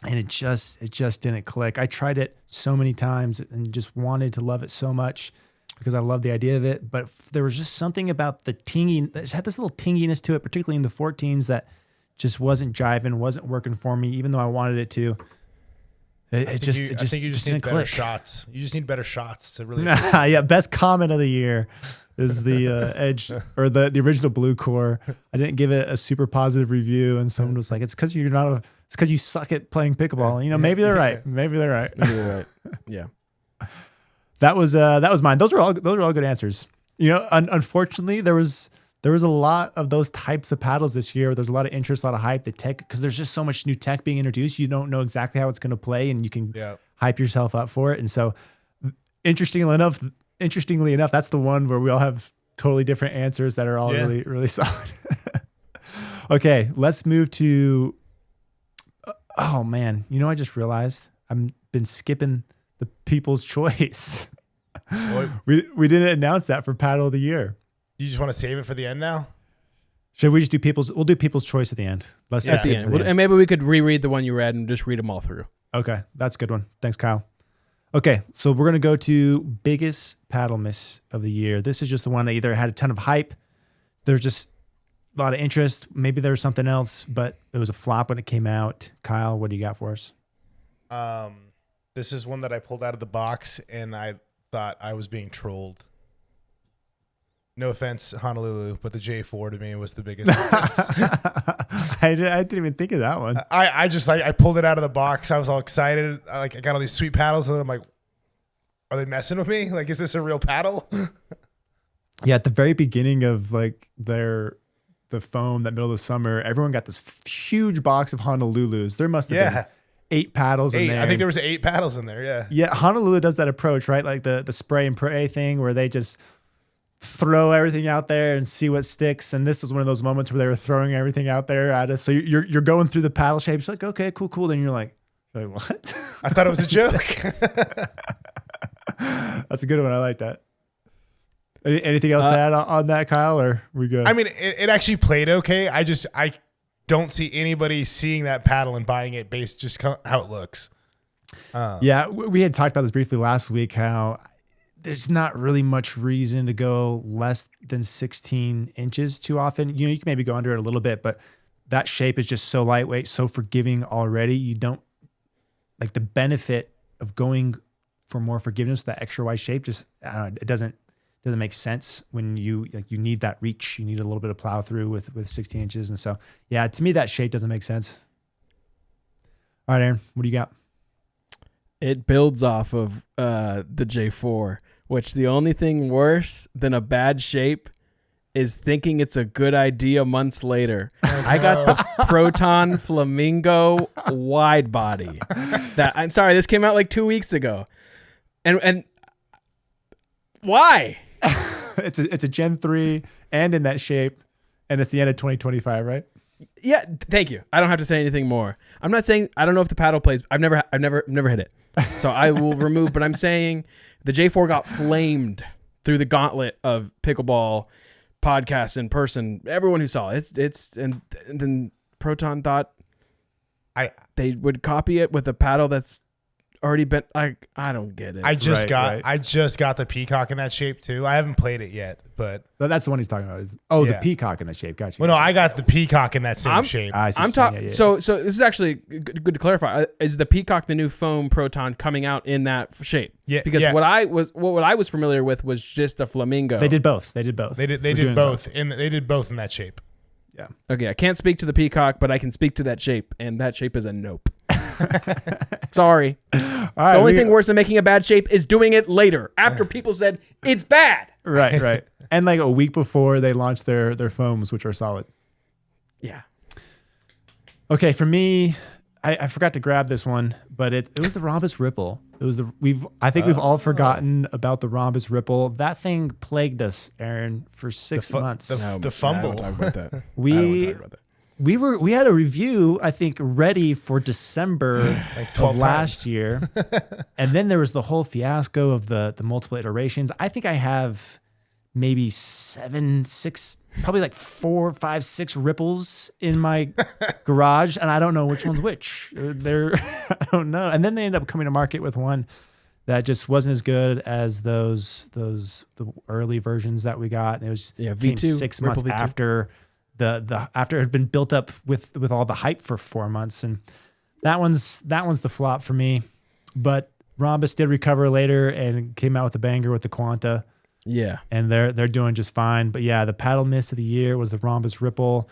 and it just didn't click. I tried it so many times and just wanted to love it so much because I love the idea of it. But there was just something about the tinging. It had this little tinginess to it, particularly in the 14s, that just wasn't jiving, wasn't working for me, even though I wanted it to. I think you just need didn't better click. shots. You just need better shots to really. Yeah, best comment of the year is the Edge or the original Blue Core. I didn't give it a super positive review, and someone was like, "It's because it's because you suck at playing pickleball." Maybe they're right. Maybe they're right. Yeah. That was mine. Those are all good answers. Unfortunately, there was a lot of those types of paddles this year. There's a lot of interest, a lot of hype. The tech, because there's just so much new tech being introduced. You don't know exactly how it's going to play, and you can hype yourself up for it. And so, interestingly enough, that's the one where we all have totally different answers that are all really, really solid. Okay, let's move to. Oh man, I just realized I've been skipping the People's Choice. We didn't announce that for Paddle of the Year. You just want to save it for the end now? Should we just do We'll do People's Choice at the end. Let's At just the save it end. for the end. And maybe we could reread the one you read and just read them all through. Okay, that's a good one. Thanks, Kyle. Okay, so we're going to go to biggest paddle miss of the year. This is just the one that either had a ton of hype, there's just a lot of interest, maybe there was something else, but it was a flop when it came out. Kyle, what do you got for us? This is one that I pulled out of the box, and I thought I was being trolled. No offense, Honolulu, but the J4 to me was the biggest. I didn't even think of that one. I pulled it out of the box. I was all excited. I got all these sweet paddles, and then I'm like, are they messing with me? Like, is this a real paddle? Yeah, at the very beginning of like the foam, that middle of the summer, everyone got this huge box of Honolulus. There must have been 8 paddles in there. I think there was 8 paddles in there. Yeah. Yeah, Honolulu does that approach, right? Like the spray and pray thing, where they just throw everything out there and see what sticks. And this was one of those moments where they were throwing everything out there at us. So you're going through the paddle shapes, like, okay, cool. Then you're like what? I thought it was a joke. That's a good one. I like that. Anything else to add on that, Kyle, or we good? I mean, it actually played okay. I don't see anybody seeing that paddle and buying it based just how it looks. Yeah, we had talked about this briefly last week, how there's not really much reason to go less than 16 inches too often. You can maybe go under it a little bit, but that shape is just so lightweight, so forgiving already. You don't like the benefit of going for more forgiveness with that extra wide shape. Just, I don't know, it doesn't make sense when you need that reach. You need a little bit of plow through with 16 inches. And so, yeah, to me, that shape doesn't make sense. All right, Aaron, what do you got? It builds off of the J4, which the only thing worse than a bad shape is thinking it's a good idea months later. I got the Proton Flamingo wide body. I'm sorry, this came out like 2 weeks ago. And why? It's a Gen 3 and in that shape, and it's the end of 2025, right? Yeah, thank you. I don't have to say anything more. I'm not saying I don't know if the paddle plays. I've never hit it. So I will remove, but I'm saying the J4 got flamed through the gauntlet of pickleball podcasts in person. Everyone who saw it, and then Proton thought they would copy it with a paddle that's already been like, I don't get it. I just got the Peacock in that shape too. I haven't played it yet, but that's the one he's talking about. The Peacock in that shape. Gotcha. Well, no, I got the Peacock in that same shape. I'm talking. So this is actually good to clarify. Is the Peacock the new foam Proton coming out in that shape? Yeah. Because what I was familiar with was just the Flamingo. They did both. They did both in that shape. Yeah. Okay, I can't speak to the Peacock, but I can speak to that shape, and that shape is a nope. Sorry. All right, the only thing worse than making a bad shape is doing it later after people said it's bad. Right. And like a week before they launched their foams, which are solid. Yeah. Okay, for me, I forgot to grab this one, but it was the Rhombus Ripple. It was we've all forgotten about the Rhombus Ripple. That thing plagued us, Aaron, for 6 months. The fumble. I don't talk about that. We had a review, I think, ready for December of last year. And then there was the whole fiasco of the multiple iterations. I think I have maybe 7, 6, probably like 4, 5, 6 ripples in my garage. And I don't know which one's which. I don't know. And then they ended up coming to market with one that just wasn't as good as the early versions that we got. And it was V2, 6 months V2. after after it had been built up with all the hype for 4 months. And that one's the flop for me. But Rhombus did recover later and came out with a banger with the Quanta. Yeah. And they're doing just fine. But yeah, the paddle miss of the year was the Rhombus Ripple.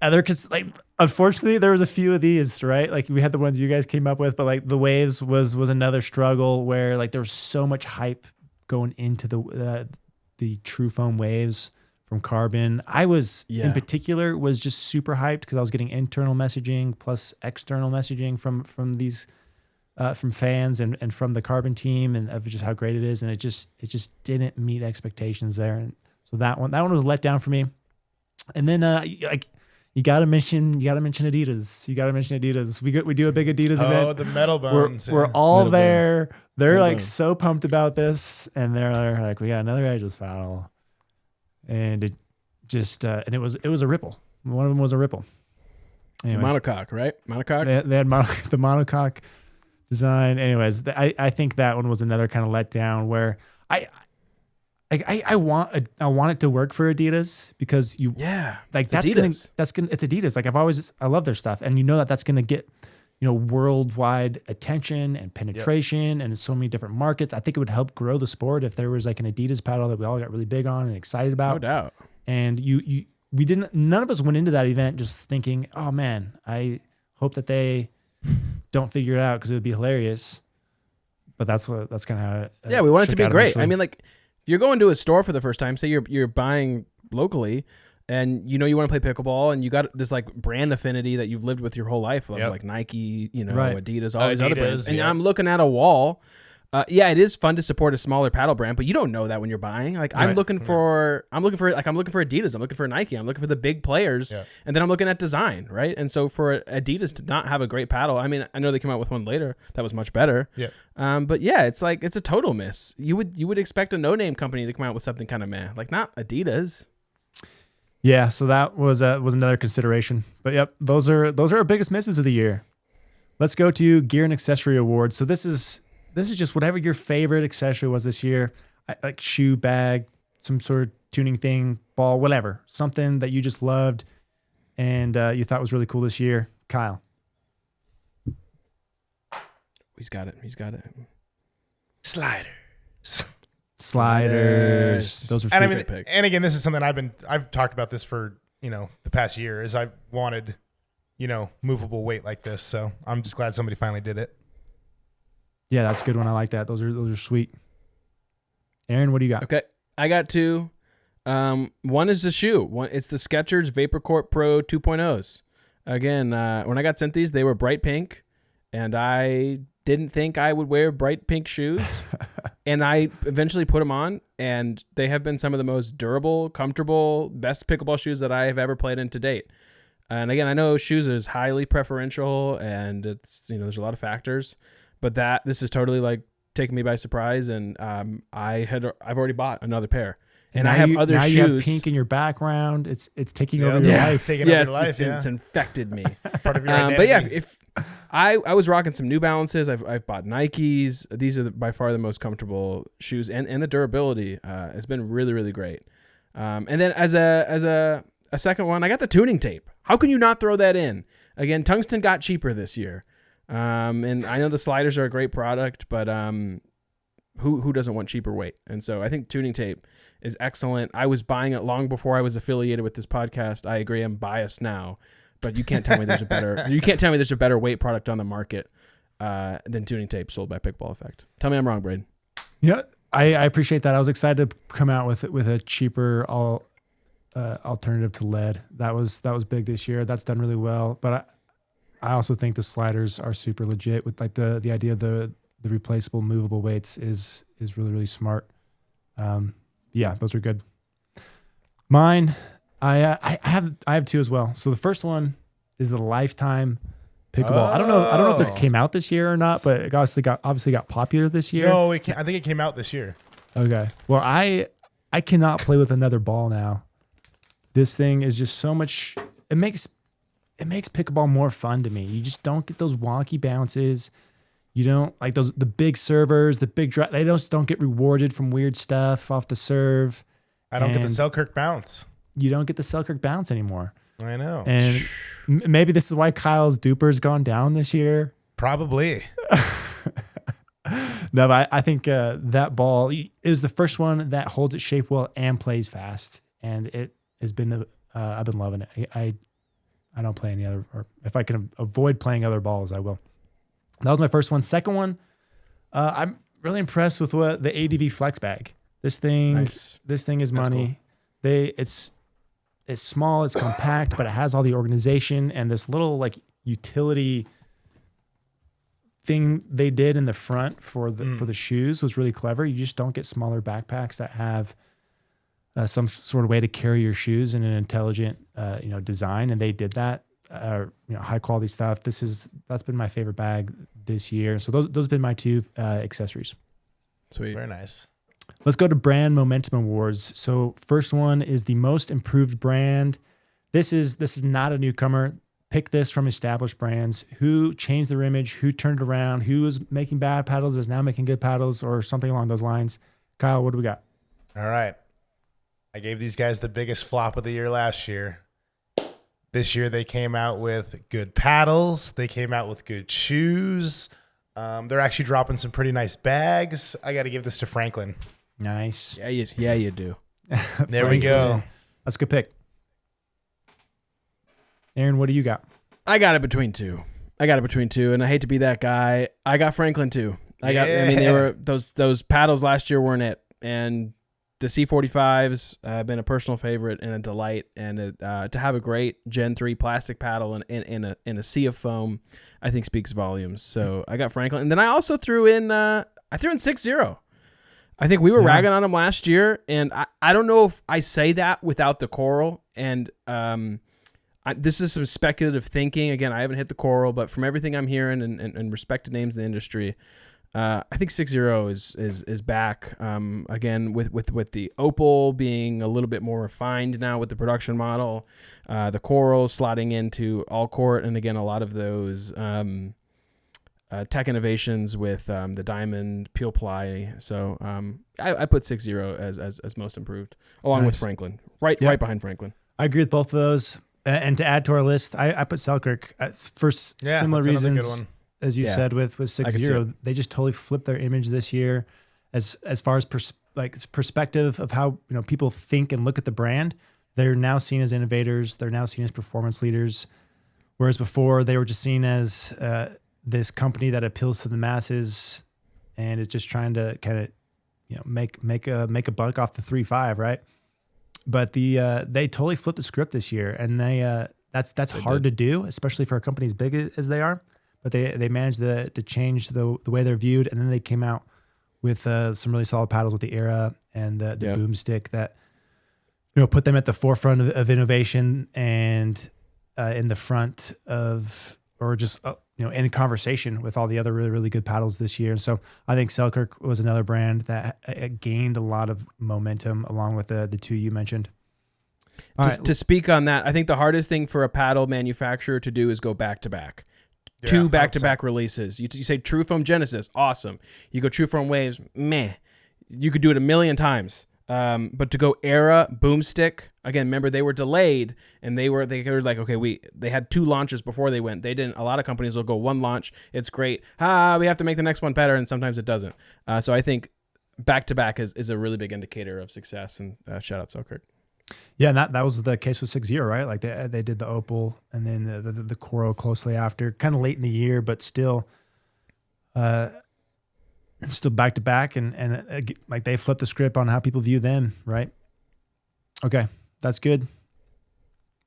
Unfortunately, there was a few of these, right? Like we had the ones you guys came up with, but like the Waves was another struggle where like there was so much hype going into the True Foam Waves from Carbon. I was in particular was just super hyped because I was getting internal messaging plus external messaging from these from fans and from the Carbon team and of just how great it is, and it just didn't meet expectations there, and so that one was a letdown for me. And then you gotta mention Adidas. You gotta mention Adidas. We do a big Adidas event. Oh, the metal bones. We're all Metal there. bone. They're Metal like bone. so pumped about this, and they're like, we got another edgeless paddle, and it just and it was a Ripple. One of them was a Ripple. Anyways, Monocoque, right? Monocoque. they had the monocoque design. Anyways, I think that one was another kind of letdown where I want it to work for Adidas because it's Adidas. Like I love their stuff, and that's gonna get worldwide attention and penetration and in so many different markets. I think it would help grow the sport if there was like an Adidas paddle that we all got really big on and excited about. No doubt. And none of us went into that event just thinking, oh man, I hope that they don't figure it out because it would be hilarious. But that's kind of how we want it to be great. Eventually. I mean, like you're going to a store for the first time, say you're buying locally, and you want to play pickleball, and you got this like brand affinity that you've lived with your whole life, like Nike, Right. Adidas, all these other brands. And yep. I'm looking at a wall Yeah, it is fun to support a smaller paddle brand, but you don't know that when you're buying. Like I'm looking for Adidas, I'm looking for Nike, I'm looking for the big players, and then I'm looking at design, right? And so for Adidas to not have a great paddle, I mean, I know they came out with one later that was much better. Yeah. But yeah, it's like it's a total miss. You would expect a no-name company to come out with something kind of meh, like not Adidas. Yeah, so that was another consideration. But yep, those are our biggest misses of the year. Let's go to Gear and Accessory Awards. So this is just whatever your favorite accessory was this year, like shoe, bag, some sort of tuning thing, ball, whatever, something that you just loved and you thought was really cool this year. Kyle. He's got it. Sliders. Those are sweet. And again, this is something I've talked about this for, the past year is I wanted, movable weight like this. So I'm just glad somebody finally did it. Yeah, that's a good one. I like that. Those are sweet. Aaron, what do you got? Okay, I got two. One is the shoe. It's the Skechers VaporCorp Pro 2.0s. Again, when I got sent these, they were bright pink, and I didn't think I would wear bright pink shoes. And I eventually put them on, and they have been some of the most durable, comfortable, best pickleball shoes that I have ever played in to date. And again, I know shoes is highly preferential, and it's there's a lot of factors. But this is totally like taking me by surprise, and I've already bought another pair, and I have other shoes. You have pink in your background. It's taking over your life. It's infected me. Part of your identity. But yeah, if I was rocking some New Balances, I've bought Nikes. These are by far the most comfortable shoes, and the durability has been really, really great. And then as a second one, I got the tuning tape. How can you not throw that in? Again, tungsten got cheaper this year. And I know the sliders are a great product, but who doesn't want cheaper weight? And so I think tuning tape is excellent. I was buying it long before I was affiliated with this podcast. I agree, I'm biased now, but you can't tell me there's a better weight product on the market than tuning tape sold by Pickleball Effect. Tell me I'm wrong, Braydon. Yeah, I appreciate that. I was excited to come out with a cheaper alternative to lead. That was big this year. That's done really well, but I also think the sliders are super legit with like the idea of the replaceable movable weights is really, really smart. Yeah, those are good. Mine, I have two as well. So the first one is the Lifetime Pickleball. I don't know if this came out this year or not, but it obviously got popular this year. No, I think it came out this year. Okay. Well, I cannot play with another ball now. This thing is just so much. It makes pickleball more fun to me. You just don't get those wonky bounces. You don't like the big servers, the big drive. They just don't get rewarded from weird stuff off the serve. I don't get the Selkirk bounce. You don't get the Selkirk bounce anymore. I know. And maybe this is why Kyle's duper's gone down this year. Probably. No, but I think that ball is the first one that holds its shape well and plays fast. And it has been, I've been loving it. I don't play any other, or if I can avoid playing other balls, I will. That was my first one. Second one, I'm really impressed with what the ADV Flex Bag. This thing is money. Cool. It's small, it's compact, but it has all the organization and this little like utility thing they did in the front for the shoes was really clever. You just don't get smaller backpacks that have some sort of way to carry your shoes in an intelligent, design, and they did that. High quality stuff. That's been my favorite bag this year. So those have been my two accessories. Sweet, very nice. Let's go to Brand Momentum Awards. So first one is the most improved brand. This is not a newcomer. Pick this from established brands. Who changed their image? Who turned it around? Who was making bad paddles is now making good paddles, or something along those lines. Kyle, what do we got? All right. I gave these guys the biggest flop of the year last year. This year they came out with good paddles. They came out with good shoes. They're actually dropping some pretty nice bags. I got to give this to Franklin. Nice. Yeah, you do. There we go. That's a good pick. Aaron, what do you got? I got it between two, and I hate to be that guy. I got Franklin too. They were those paddles last year weren't it, and the C45s have been a personal favorite and a delight, and to have a great Gen 3 plastic paddle in a sea of foam, I think speaks volumes. So I got Franklin, and then I also threw in I threw in 6-0. I think we were ragging on them last year, and I don't know if I say that without the coral. And this is some speculative thinking. Again, I haven't hit the coral, but from everything I'm hearing and respected names in the industry, I think 6-0 is back. Again, with the opal being a little bit more refined now with the production model, the coral slotting into all court, and again, a lot of those tech innovations with the diamond peel ply. So I put 6-0 as most improved, along with Franklin, right behind Franklin. I agree with both of those. And to add to our list, I put Selkirk for similar reasons as you said with 6-0. They just totally flipped their image this year as far as perspective of how people think and look at the brand. They're now seen as innovators. They're now seen as performance leaders, whereas before they were just seen as this company that appeals to the masses and is just trying to kind of make a buck off the 3.5, right? But they totally flipped the script this year, and that's hard to do, especially for a company as big as they are. But they managed to change the way they're viewed, and then they came out with some really solid paddles with the Era and the Boomstick that put them at the forefront of innovation and in the front of, or just in conversation with all the other really, really good paddles this year. And so I think Selkirk was another brand that gained a lot of momentum along with the two you mentioned. To speak on that, I think the hardest thing for a paddle manufacturer to do is go back to back. Two back-to-back releases. You say True Foam Genesis, awesome. You go True Foam Waves, meh. You could do it a million times. But to go Era, Boomstick, again, remember they were delayed, and they were like, okay, they had 2 launches before they went. They didn't. A lot of companies will go 1 launch, it's great. We have to make the next one better, and sometimes it doesn't. So I think back-to-back is a really big indicator of success, and shout out Selkirk. Yeah, and that was the case with 6-0, right? Like they did the opal and then the coral closely after, kind of late in the year, but still back to back, and like they flipped the script on how people view them, right? Okay, that's good.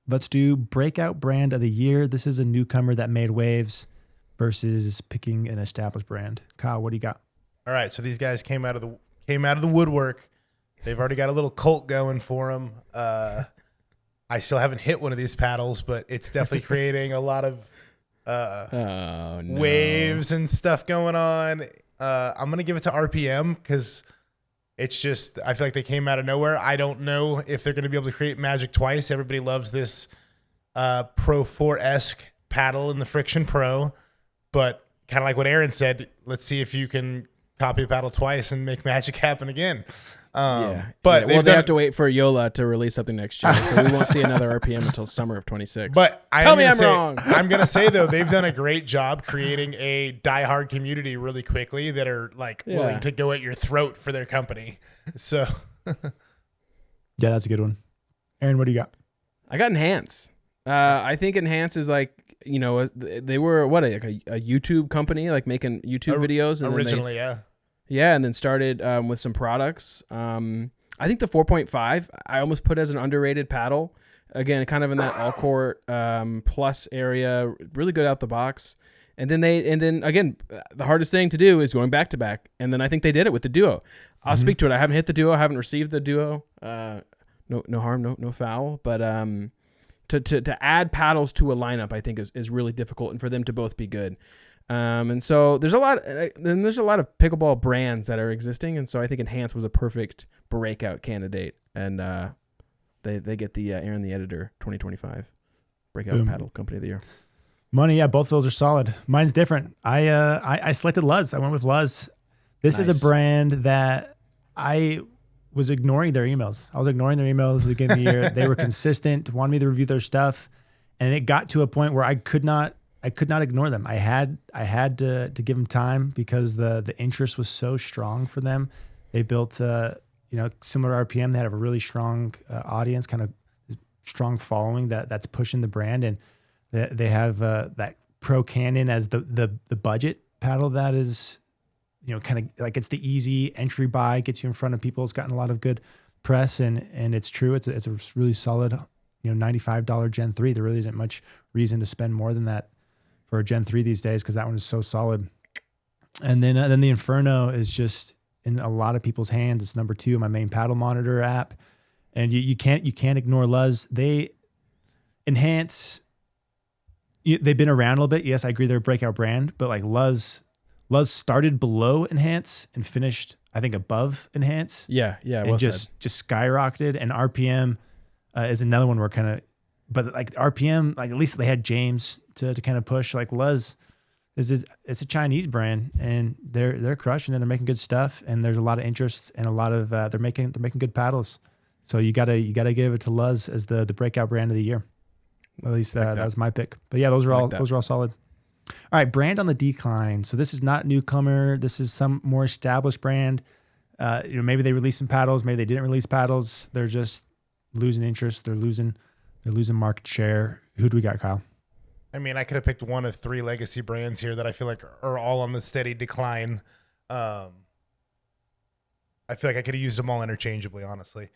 Let's do Breakout Brand of the Year. This is a newcomer that made waves versus picking an established brand. Kyle, what do you got? All right, so these guys came out of the woodwork. They've already got a little cult going for them. I still haven't hit one of these paddles, but it's definitely creating a lot of waves and stuff going on. I'm going to give it to RPM because it's just, I feel like they came out of nowhere. I don't know if they're going to be able to create magic twice. Everybody loves this Pro 4-esque paddle in the Friction Pro, but kind of like what Aaron said, let's see if you can copy a paddle twice and make magic happen again. But they have to wait for Yola to release something next year, so we won't see another RPM until summer of 26. But tell me I'm wrong. I'm gonna say though, they've done a great job creating a diehard community really quickly that are willing to go at your throat for their company. So yeah, that's a good one. Aaron, what do you got? I got Enhance. I think Enhance is they were a YouTube company, like making YouTube videos and originally, Yeah, and then started with some products. I think the 4.5 I almost put as an underrated paddle. Again, kind of in that all court plus area, really good out the box. And then again, the hardest thing to do is going back to back. And then I think they did it with the Duo. I'll speak to it. I haven't hit the Duo. I haven't received the Duo. No harm, no foul. But to add paddles to a lineup, I think is really difficult, and for them to both be good. And so there's a lot of pickleball brands that are existing, and so I think Enhance was a perfect breakout candidate, and they get the Aaron the Editor 2025 Breakout Paddle Company of the Year. Money, yeah, both of those are solid. Mine's different. I selected Luz. I went with Luz. This is a brand that I was ignoring their emails. I was ignoring their emails at the beginning of the year. They were consistent, wanted me to review their stuff, and it got to a point where I could not ignore them. I had to give them time because the interest was so strong for them. They built similar to RPM. They had a really strong audience, kind of strong following that's pushing the brand, and they have that Pro Cannon as the budget paddle that is kind of like it's the easy entry buy, gets you in front of people. It's gotten a lot of good press, and it's true. It's a really solid $95 Gen 3. There really isn't much reason to spend more than that for a Gen 3 these days because that one is so solid. And then the Inferno is just in a lot of people's hands. It's number 2 in my main paddle monitor app. And you can't ignore Luz. They enhance. They've been around a little bit. Yes, I agree they're a breakout brand, but like Luz started below Enhance and finished, I think, above Enhance. Yeah. And Well just skyrocketed. And RPM is another one where kind of, but like RPM, like at least they had James to kind of push. Like Luz it's a Chinese brand, and they're crushing it. They're making good stuff, and there's a lot of interest and a lot of they're making good paddles. So you gotta give it to Luz as the breakout brand of the year. At least that was my pick. But yeah, those are all solid. All right, brand on the decline. So this is not newcomer. This is some more established brand. Maybe they released some paddles. Maybe they didn't release paddles. They're just losing interest. They're losing market share. Who do we got, Kyle? I mean, I could have picked one of 3 legacy brands here that I feel like are all on the steady decline. I feel like I could have used them all interchangeably, honestly.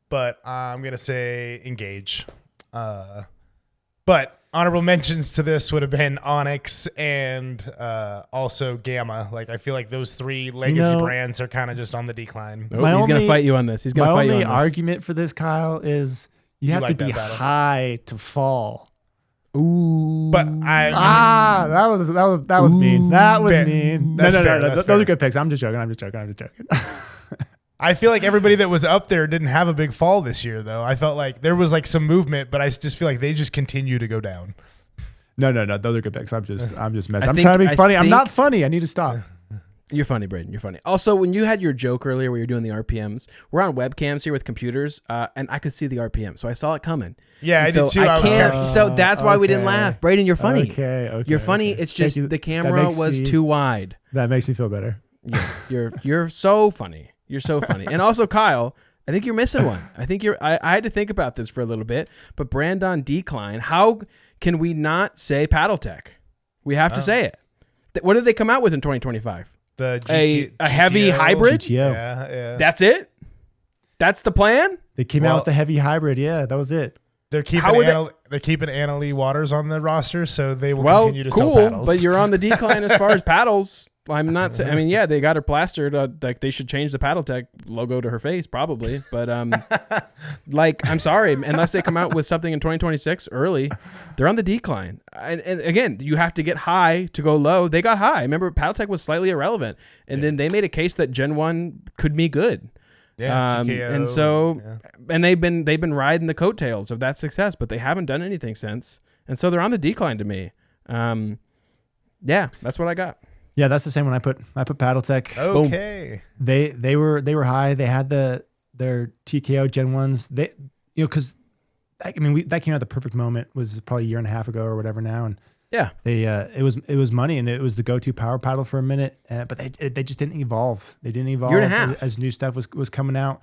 But I'm going to say Engage. But honorable mentions to this would have been Onyx and also Gamma. Like, I feel like those 3 legacy brands are kind of just on the decline. Oh, he's going to fight you on this. My only argument for this, Kyle, is you have to be high to fall. Ooh. But that was mean. That was mean. No. Those are good picks. I'm just joking. I feel like everybody that was up there didn't have a big fall this year, though. I felt like there was like some movement, but I just feel like they just continue to go down. No. Those are good picks. I'm just messing. I'm trying to be funny. I'm not funny. I need to stop. You're funny, Braydon. You're funny. Also, when you had your joke earlier where you're doing the RPMs, we're on webcams here with computers, and I could see the RPM, so I saw it coming. Yeah, I did too. So that's why we didn't laugh. Braydon, you're funny. Okay. You're funny. It's just the camera was too wide. That makes me feel better. Yeah, you're so funny. You're so funny. And also, Kyle, I think you're missing one. I had to think about this for a little bit, but brand on decline. How can we not say Paddle Tech? We have to say it. What did they come out with in 2025? A heavy hybrid? GTO. Yeah. That's it? That's the plan? They came out with the heavy hybrid. Yeah, that was it. They're keeping Anna Lee Waters on the roster, so they will continue to sell paddles. But you're on the decline as far as paddles. I'm not saying. I mean, yeah, they got her plastered. Like they should change the Paddle Tech logo to her face, probably. But like, I'm sorry, unless they come out with something in 2026 early, they're on the decline. And again, you have to get high to go low. They got high. Remember, Paddle Tech was slightly irrelevant, and then they made a case that Gen 1 could be good. Yeah, and so and they've been riding the coattails of that success, but they haven't done anything since, and so they're on the decline to me. Yeah, that's what I got. Yeah, that's the same one I put Paddle Tech. Okay. Boom. They were high. They had their TKO Gen 1s. Because that came out at the perfect moment. Was probably a year and a half ago or whatever now, and yeah, it was money, and it was the go-to power paddle for a minute. But they just didn't evolve. They didn't evolve year and a half. As new stuff was coming out.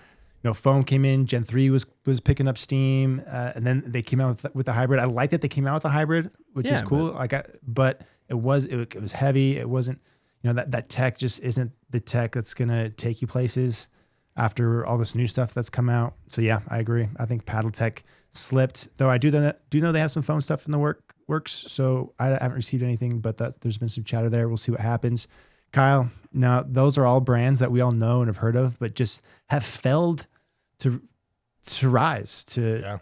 Foam came in. Gen 3 was picking up steam, and then they came out with the hybrid. I like that they came out with the hybrid, which is cool. But it was heavy. It wasn't, that tech just isn't the tech that's gonna take you places after all this new stuff that's come out. So yeah, I agree. I think Paddle Tech slipped, though. I do know they have some foam stuff in the works. So I haven't received anything, but there's been some chatter there. We'll see what happens. Kyle, now those are all brands that we all know and have heard of, but just have failed to rise to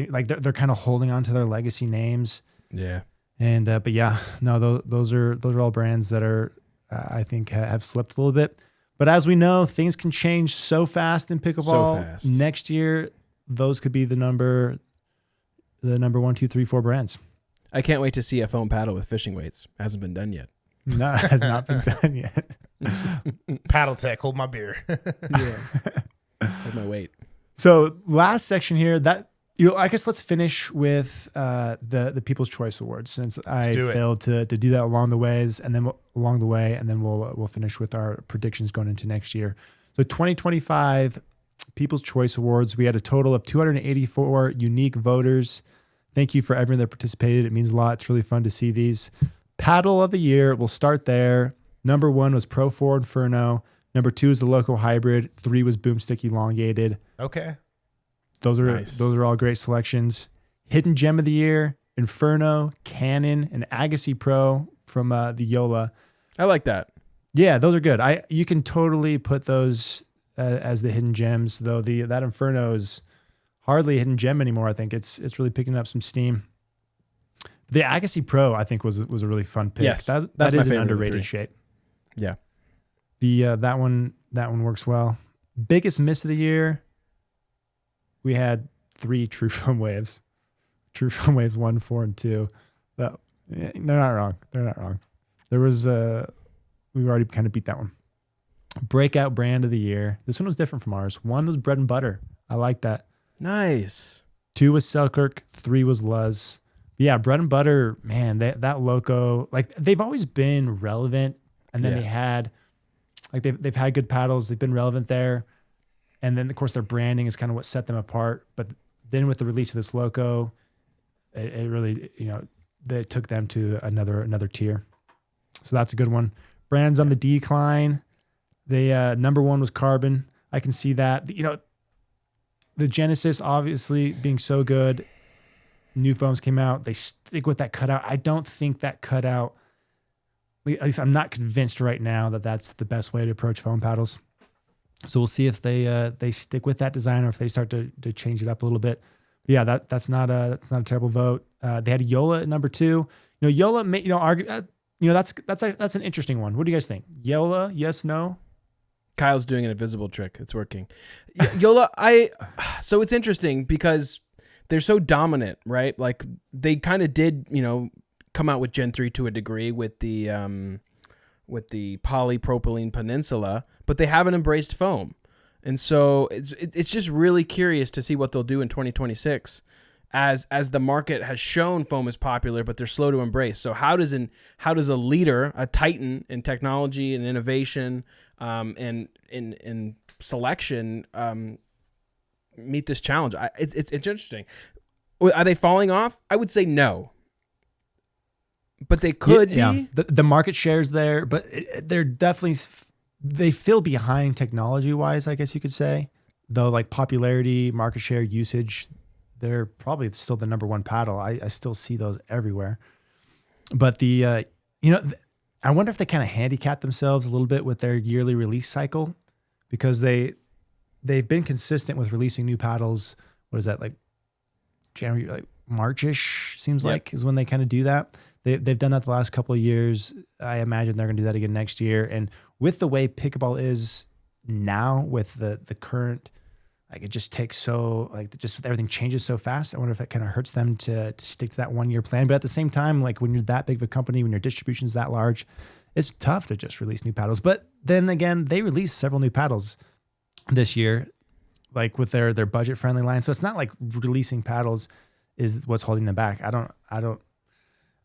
like they're kind of holding on to their legacy names. Yeah. And but yeah, no, those are all brands that are I think have slipped a little bit. But as we know, things can change so fast in pickleball. So fast. Next year, those could be the number 1, 2, 3, 4 brands. I can't wait to see a foam paddle with fishing weights. Hasn't been done yet. No, it has not been done yet. Paddle Tech, hold my beer. Yeah. Hold my weight. So last section here, I guess let's finish with the People's Choice Awards, since I failed to do that along the way, and then we'll finish with our predictions going into next year. So 2025 People's Choice Awards, we had a total of 284 unique voters. Thank you for everyone that participated. It means a lot. It's really fun to see these. Paddle of the year, we'll start there. Number 1 was Pro 4 Inferno. Number 2 is the Loco Hybrid. 3 was Boomstick Elongated. Okay. Those are all great selections. Hidden Gem of the Year, Inferno, Cannon, and Agassi Pro from the Yola. I like that. Yeah, those are good. You can totally put those as the hidden gems, though. That Inferno is hardly a hidden gem anymore. I think it's really picking up some steam. The Agassi Pro, I think, was a really fun pick. Yes, that that's my is an favorite of the underrated three. shape. Yeah. That one works well. Biggest miss of the year, we had 3 True Foam Waves. True Foam Waves 1, 4, and 2. They're not wrong. There was we already kind of beat that one. Breakout brand of the year. This one was different from ours. 1 was Bread and Butter. I like that. Nice. 2 was Selkirk. 3 was Luz. Yeah, Bread and Butter, man, that loco, like they've always been relevant. And then they had, like they've had good paddles. They've been relevant there. And then of course their branding is kind of what set them apart. But then with the release of this loco, it really, that took them to another tier. So that's a good one. Brands on the decline. They number 1 was Carbon. I can see that. The Genesis obviously being so good. New foams came out. They stick with that cutout. I don't think that cutout, at least I'm not convinced right now that that's the best way to approach foam paddles. So we'll see if they stick with that design or if they start to change it up a little bit. But yeah, that's not a terrible vote. They had Yola at number 2. Yola, argue. That's an interesting one. What do you guys think? Yola, yes, no? Kyle's doing an invisible trick. It's working. Yola, so it's interesting because they're so dominant, right? Like they kind of did, come out with Gen 3 to a degree with the polypropylene peninsula, but they haven't embraced foam. And so it's just really curious to see what they'll do in 2026 as the market has shown foam is popular, but they're slow to embrace. So how does a leader, a titan in technology and innovation, and in selection, meet this challenge? It's interesting. Are they falling off? I would say no, but they could be. The market share's there, but they're definitely, they feel behind technology wise, I guess you could say. Though like popularity, market share, usage, they're probably still the number 1 paddle. I still see those everywhere. But I wonder if they kind of handicap themselves a little bit with their yearly release cycle, because they've been consistent with releasing new paddles. What is that, like January, like March-ish seems like is when they kind of do that. They've done that the last couple of years. I imagine they're going to do that again next year. And with the way pickleball is now, with the current, like it just takes so, like just everything changes so fast. I wonder if that kind of hurts them to stick to that 1-year plan. But at the same time, like when you're that big of a company, when your distribution's that large, it's tough to just release new paddles. But then again, they released several new paddles this year, like with their budget friendly line. So it's not like releasing paddles is what's holding them back.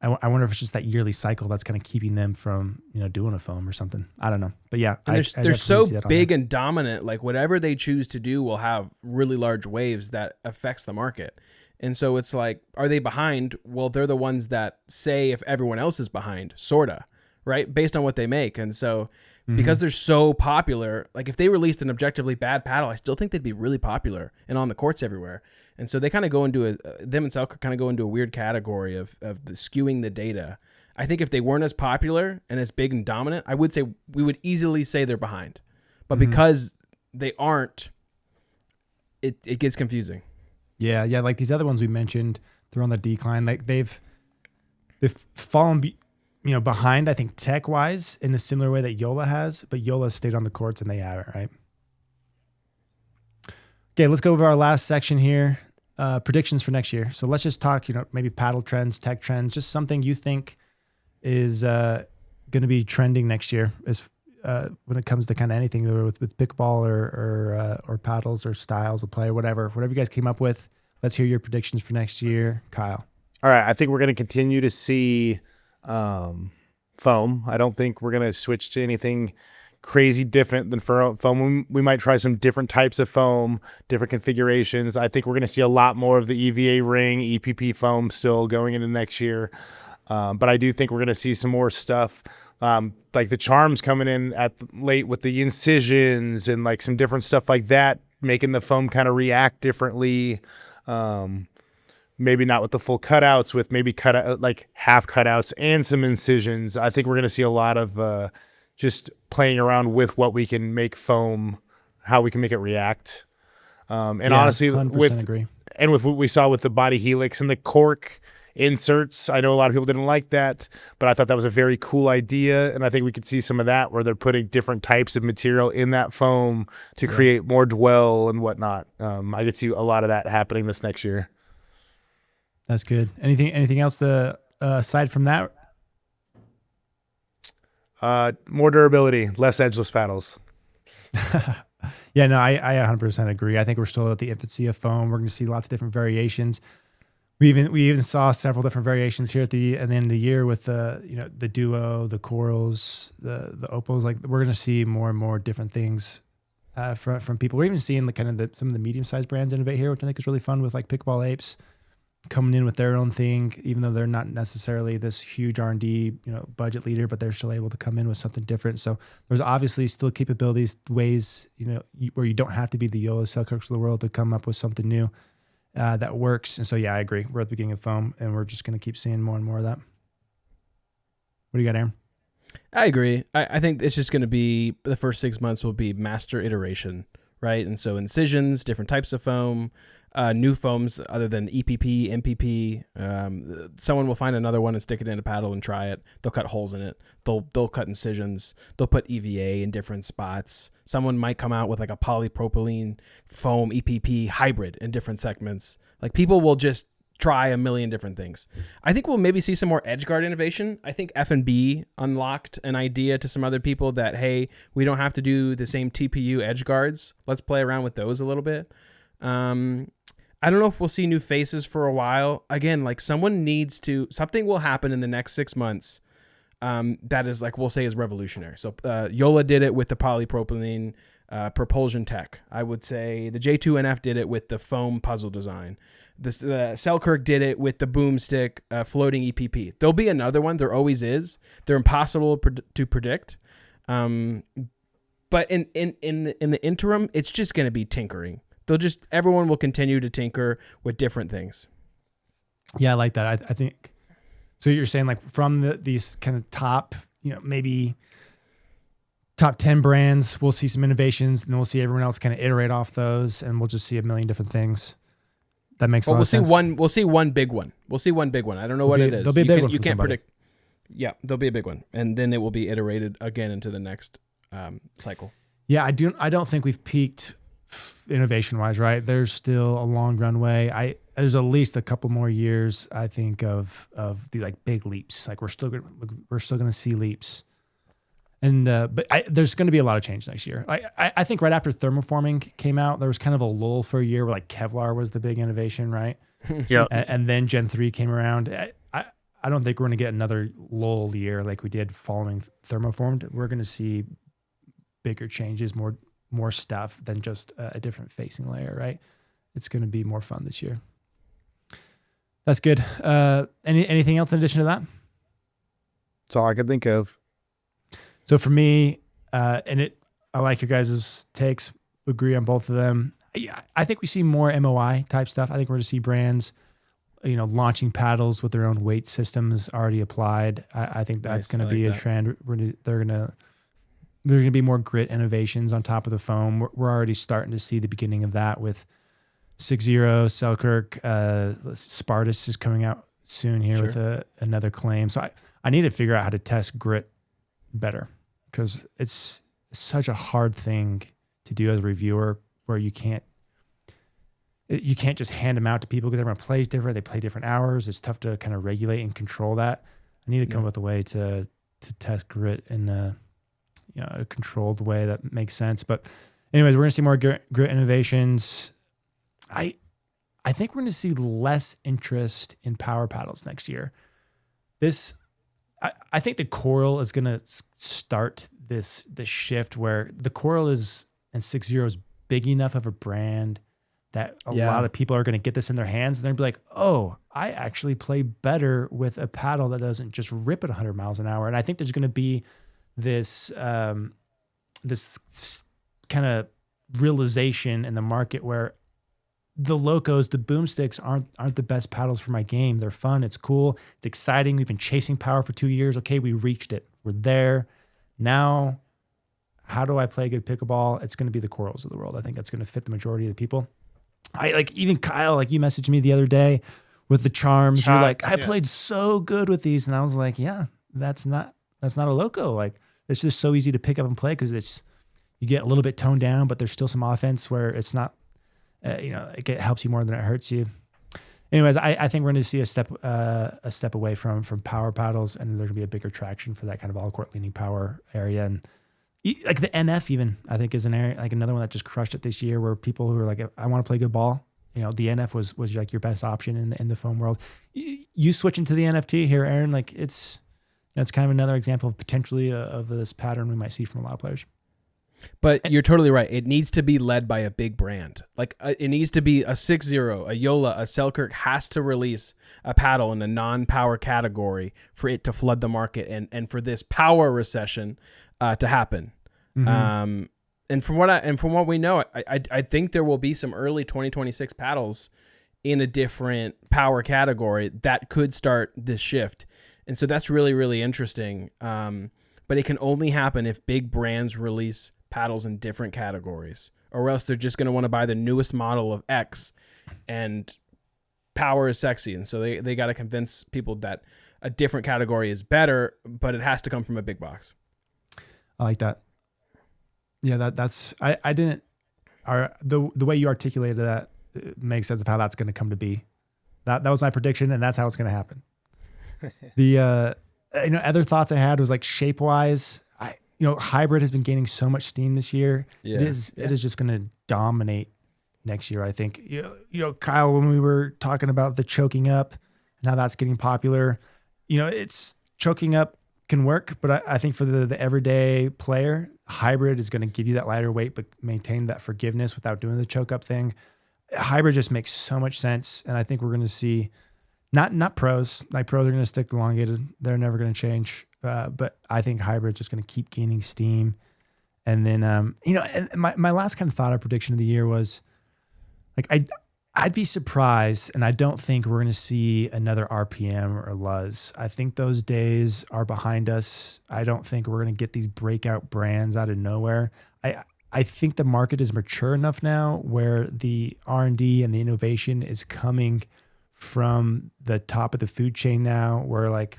I wonder if it's just that yearly cycle that's kind of keeping them from, doing a foam or something. I don't know. But yeah, and they're so big and dominant. Like whatever they choose to do will have really large waves that affects the market. And so it's like, are they behind? Well, they're the ones that say if everyone else is behind, sorta, right? Based on what they make. And so because they're so popular, like if they released an objectively bad paddle, I still think they'd be really popular and on the courts everywhere. And so they kind of go into them and Selkirk kind of go into a weird category of the skewing the data. I think if they weren't as popular and as big and dominant, I would say we would easily say they're behind. But because they aren't, it gets confusing. Yeah. Like these other ones we mentioned, they're on the decline. Like they've fallen, behind, I think, tech wise in a similar way that Yola has, but Yola stayed on the courts and they haven't, right? Okay, let's go over our last section here. Predictions for next year. So let's just talk, maybe paddle trends, tech trends, just something you think is going to be trending next year as when it comes to kind of anything with pickleball or paddles or styles of play or whatever you guys came up with. Let's hear your predictions for next year, Kyle. All right, I think we're going to continue to see foam. I don't think we're going to switch to anything crazy different than foam. We might try some different types of foam, different configurations. I think we're going to see a lot more of the EVA ring, EPP foam still going into next year. But I do think we're going to see some more stuff, like the charms coming in at late with the incisions and like some different stuff like that, making the foam kind of react differently. Maybe not with the full cutouts, with maybe half cutouts and some incisions. I think we're going to see a lot of just playing around with what we can make foam, how we can make it react. And honestly, 100% agree. with what we saw with the body helix and the cork inserts, I know a lot of people didn't like that, but I thought that was a very cool idea. And I think we could see some of that where they're putting different types of material in that foam to create more dwell and whatnot. I could see a lot of that happening this next year. That's good. Anything else aside from that? More durability, less edgeless paddles. Yeah, no, I 100% agree. I think we're still at the infancy of foam. We're going to see lots of different variations. We even saw several different variations here at the end of the year with the duo, the corals, the opals. Like we're going to see more and more different things from people. We're even seeing some of the medium sized brands innovate here, which I think is really fun with like Pickleball Apes coming in with their own thing, even though they're not necessarily this huge R&D budget leader, but they're still able to come in with something different. So there's obviously still capabilities, ways where you don't have to be the Yola Selkirks of the world to come up with something new that works. And so yeah, I agree. We're at the beginning of foam, and we're just going to keep seeing more and more of that. What do you got, Aaron? I agree. I think it's just going to be the first 6 months will be master iteration, right? And so incisions, different types of foam. New foams other than EPP, MPP. Someone will find another one and stick it in a paddle and try it. They'll cut holes in it. They'll cut incisions. They'll put EVA in different spots. Someone might come out with like a polypropylene foam EPP hybrid in different segments. Like people will just try a million different things. I think we'll maybe see some more edge guard innovation. I think F&B unlocked an idea to some other people that, hey, we don't have to do the same TPU edge guards. Let's play around with those a little bit. I don't know if we'll see new faces for a while. Again, like something will happen in the next 6 months that is like, we'll say is revolutionary. So Yola did it with the polypropylene propulsion tech. I would say the J2NF did it with the foam puzzle design. The Selkirk did it with the boomstick floating EPP. There'll be another one. There always is. They're impossible to predict. But in the interim, it's just going to be tinkering. Everyone will continue to tinker with different things. Yeah, I like that. I think, so you're saying like from these kind of top, maybe top 10 brands, we'll see some innovations, and then we'll see everyone else kind of iterate off those, and we'll just see a million different things. That makes a lot of sense. We'll see one big one. I don't know what it is. There'll be a big one. You can't predict. Yeah, there'll be a big one, and then it will be iterated again into the next cycle. Yeah, I don't think we've peaked innovation wise, right? There's still a long runway. There's at least a couple more years, I think, of the like big leaps. Like we're still going to see leaps, and but there's going to be a lot of change next year. I think right after thermoforming came out, there was kind of a lull for a year where like Kevlar was the big innovation, right? Yeah, and then Gen 3 came around. I don't think we're going to get another lull year like we did following thermoformed. We're going to see bigger changes, more stuff than just a different facing layer, right? It's going to be more fun this year. That's good. Anything else in addition to that? That's all I could think of. So for me, I like your guys' takes. Agree on both of them. Yeah, I think we see more MOI type stuff. I think we're going to see brands, launching paddles with their own weight systems already applied. I think that's going to be a trend. There's going to be more grit innovations on top of the foam. We're already starting to see the beginning of that with 6-0, Selkirk. Spartus is coming out soon here with another claim. So I need to figure out how to test grit better, because it's such a hard thing to do as a reviewer, where you can't just hand them out to people because everyone plays different. They play different hours. It's tough to kind of regulate and control that. I need to come up with a way to test grit in a controlled way that makes sense. But anyways, we're going to see more grit innovations. I think we're going to see less interest in power paddles next year. I think the Coral is going to start this shift where the Coral is, and 6-0 is big enough of a brand that a lot of people are going to get this in their hands, and they're going to be like, oh, I actually play better with a paddle that doesn't just rip at 100 miles an hour. And I think there's going to be this kind of realization in the market where the Locos, the boomsticks aren't the best paddles for my game. They're fun. It's cool. It's exciting. We've been chasing power for 2 years. Okay, we reached it. We're there. Now, how do I play good pickleball? It's going to be the Corals of the world. I think that's going to fit the majority of the people. I like even Kyle, like you messaged me the other day with the charms. You're like, I played so good with these. And I was like, yeah, that's not a loco. Like it's just so easy to pick up and play because you get a little bit toned down, but there's still some offense where it's not, it helps you more than it hurts you. Anyways, I think we're going to see a step away from power paddles, and there's going to be a bigger traction for that kind of all court leaning power area. And like the NF even, I think is an area, like another one that just crushed it this year, where people who are like, I want to play good ball. The NF was like your best option in the foam world. You switching to the NFT here, Aaron, like it's kind of another example of potentially of this pattern we might see from a lot of players. But you're totally right. It needs to be led by a big brand. Like it needs to be a 6-0, a Yola, a Selkirk has to release a paddle in a non-power category for it to flood the market and for this power recession to happen. Mm-hmm. And from what we know, I think there will be some early 2026 paddles in a different power category that could start this shift. And so that's really, really interesting. But it can only happen if big brands release paddles in different categories, or else they're just going to want to buy the newest model of X, and power is sexy. And so they got to convince people that a different category is better, but it has to come from a big box. I like that. Yeah, I didn't, the way you articulated that makes sense of how that's going to come to be. That was my prediction, and that's how it's going to happen. The, other thoughts I had was like shape wise, hybrid has been gaining so much steam this year. Yeah. It is just going to dominate next year. I think, Kyle, when we were talking about the choking up and how that's getting popular, it's choking up can work, but I think for the everyday player, hybrid is going to give you that lighter weight, but maintain that forgiveness without doing the choke up thing. Hybrid just makes so much sense. And I think we're going to see not pros, like pros are going to stick elongated. They're never going to change. But I think hybrid is just going to keep gaining steam. And then, and my last kind of thought of prediction of the year was like, I'd be surprised, and I don't think we're going to see another RPM or Luz. I think those days are behind us. I don't think we're going to get these breakout brands out of nowhere. I think the market is mature enough now where the R&D and the innovation is coming from the top of the food chain now, where like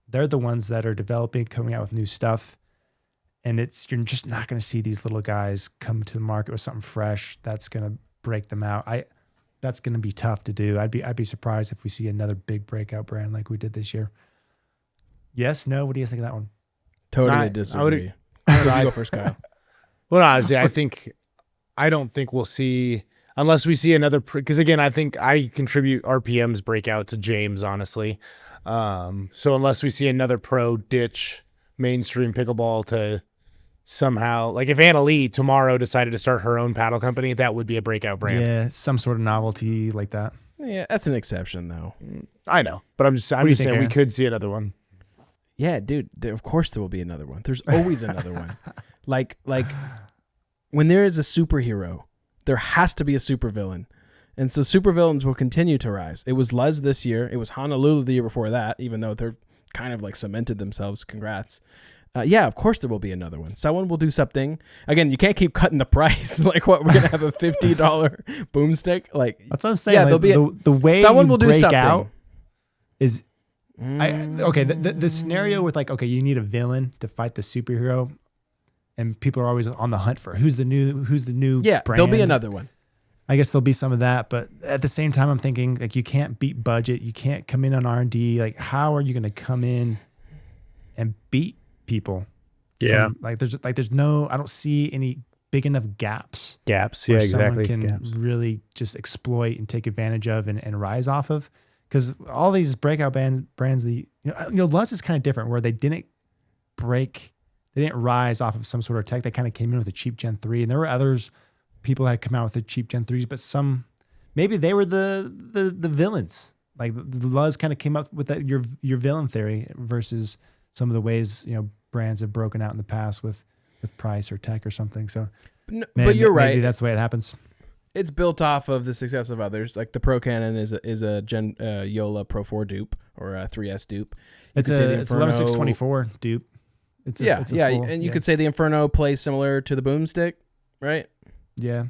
they're the ones that are developing, coming out with new stuff. And you're just not going to see these little guys come to the market with something fresh that's going to break them out. That's going to be tough to do. I'd be surprised if we see another big breakout brand like we did this year. Yes, no. What do you think of that one? Totally disagree. You go first, Kyle. Well, honestly, I don't think we'll see, unless we see another, because again, I think I contribute RPM's breakout to James, honestly. So unless we see another pro ditch mainstream pickleball to somehow, like if Anna Lee tomorrow decided to start her own paddle company, that would be a breakout brand. Yeah, some sort of novelty like that. Yeah, that's an exception though. I know, but I'm just saying Aaron? We could see another one. Yeah, dude, of course there will be another one. There's always another one. Like when there is a superhero, there has to be a supervillain. And so supervillains will continue to rise. It was Luz this year. It was Honolulu the year before that, even though they're kind of like cemented themselves. Congrats. Yeah, of course there will be another one. Someone will do something. Again, you can't keep cutting the price. Like what, we're going to have a $50 boomstick? Like that's what I'm saying. Yeah, like, there'll be the way someone you will break do something. Out is the scenario with like, okay, you need a villain to fight the superhero, and people are always on the hunt for who's the new yeah, brand. There'll be another one. I guess there'll be some of that, but at the same time, I'm thinking like you can't beat budget. You can't come in on R&D. Like, how are you going to come in and beat people? Yeah, there's no. I don't see any big enough gaps. Yeah, exactly. Someone can really just exploit and take advantage of and rise off of, because all these breakout brands, Luz is kind of different, where they didn't rise off of some sort of tech. They kind of came in with a cheap Gen 3, and there were others. People had come out with the cheap Gen 3s, but maybe they were the villains. Like the Luz kind of came up with that your villain theory versus some of the ways brands have broken out in the past with price or tech or something. So, but you're right. Maybe that's the way it happens. It's built off of the success of others. Like the Pro Cannon is a Gen Yola Pro 4 dupe or a 3S dupe. It's 11624 dupe. It's Yeah, it's a yeah, full- and you yeah. could say the Inferno plays similar to the Boomstick, right? Yeah.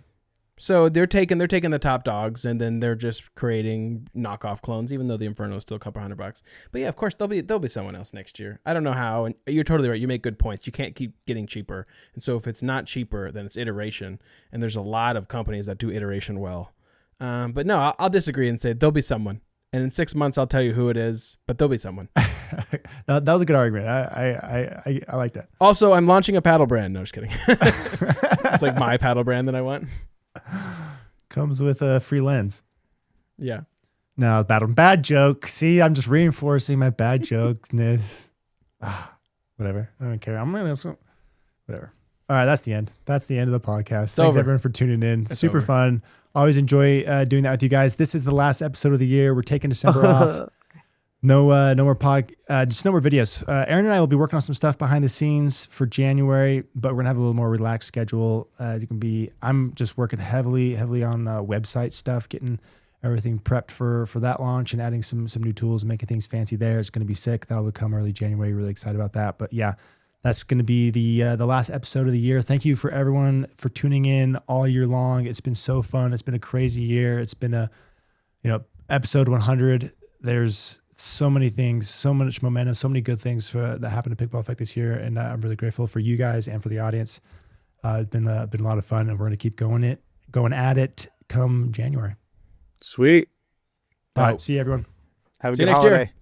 So they're taking the top dogs, and then they're just creating knockoff clones, even though the Inferno is still a couple $100. But yeah, of course there'll be someone else next year. I don't know how, and you're totally right. You make good points. You can't keep getting cheaper, and so if it's not cheaper, then it's iteration. And there's a lot of companies that do iteration well. But no, I'll disagree and say there'll be someone, and in 6 months I'll tell you who it is. But there'll be someone. No, that was a good argument. I like that. Also, I'm launching a paddle brand. No, just kidding. It's like my paddle brand that I want. Comes with a free lens. Yeah. No, bad joke. See, I'm just reinforcing my bad jokeness. Whatever. I don't care. Whatever. All right, that's the end. That's the end of the podcast. Thanks over. everyone for tuning in. It's Super over. fun. Always enjoy doing that with you guys. This is the last episode of the year. We're taking December off. No more just no more videos. Aaron and I will be working on some stuff behind the scenes for January, but we're gonna have a little more relaxed schedule. I'm just working heavily on website stuff, getting everything prepped for that launch and adding some new tools and making things fancy there. It's gonna be sick. That'll come early January. Really excited about that. But yeah, that's gonna be the last episode of the year. Thank you for everyone for tuning in all year long. It's been so fun. It's been a crazy year. It's been episode 100. There's so many things, so much momentum, so many good things that happened to Pickleball Effect this year, and I'm really grateful for you guys and for the audience. It's been a lot of fun, and we're going to keep going at it come January. Sweet. All right, see you everyone. Have a See you good next year. holiday.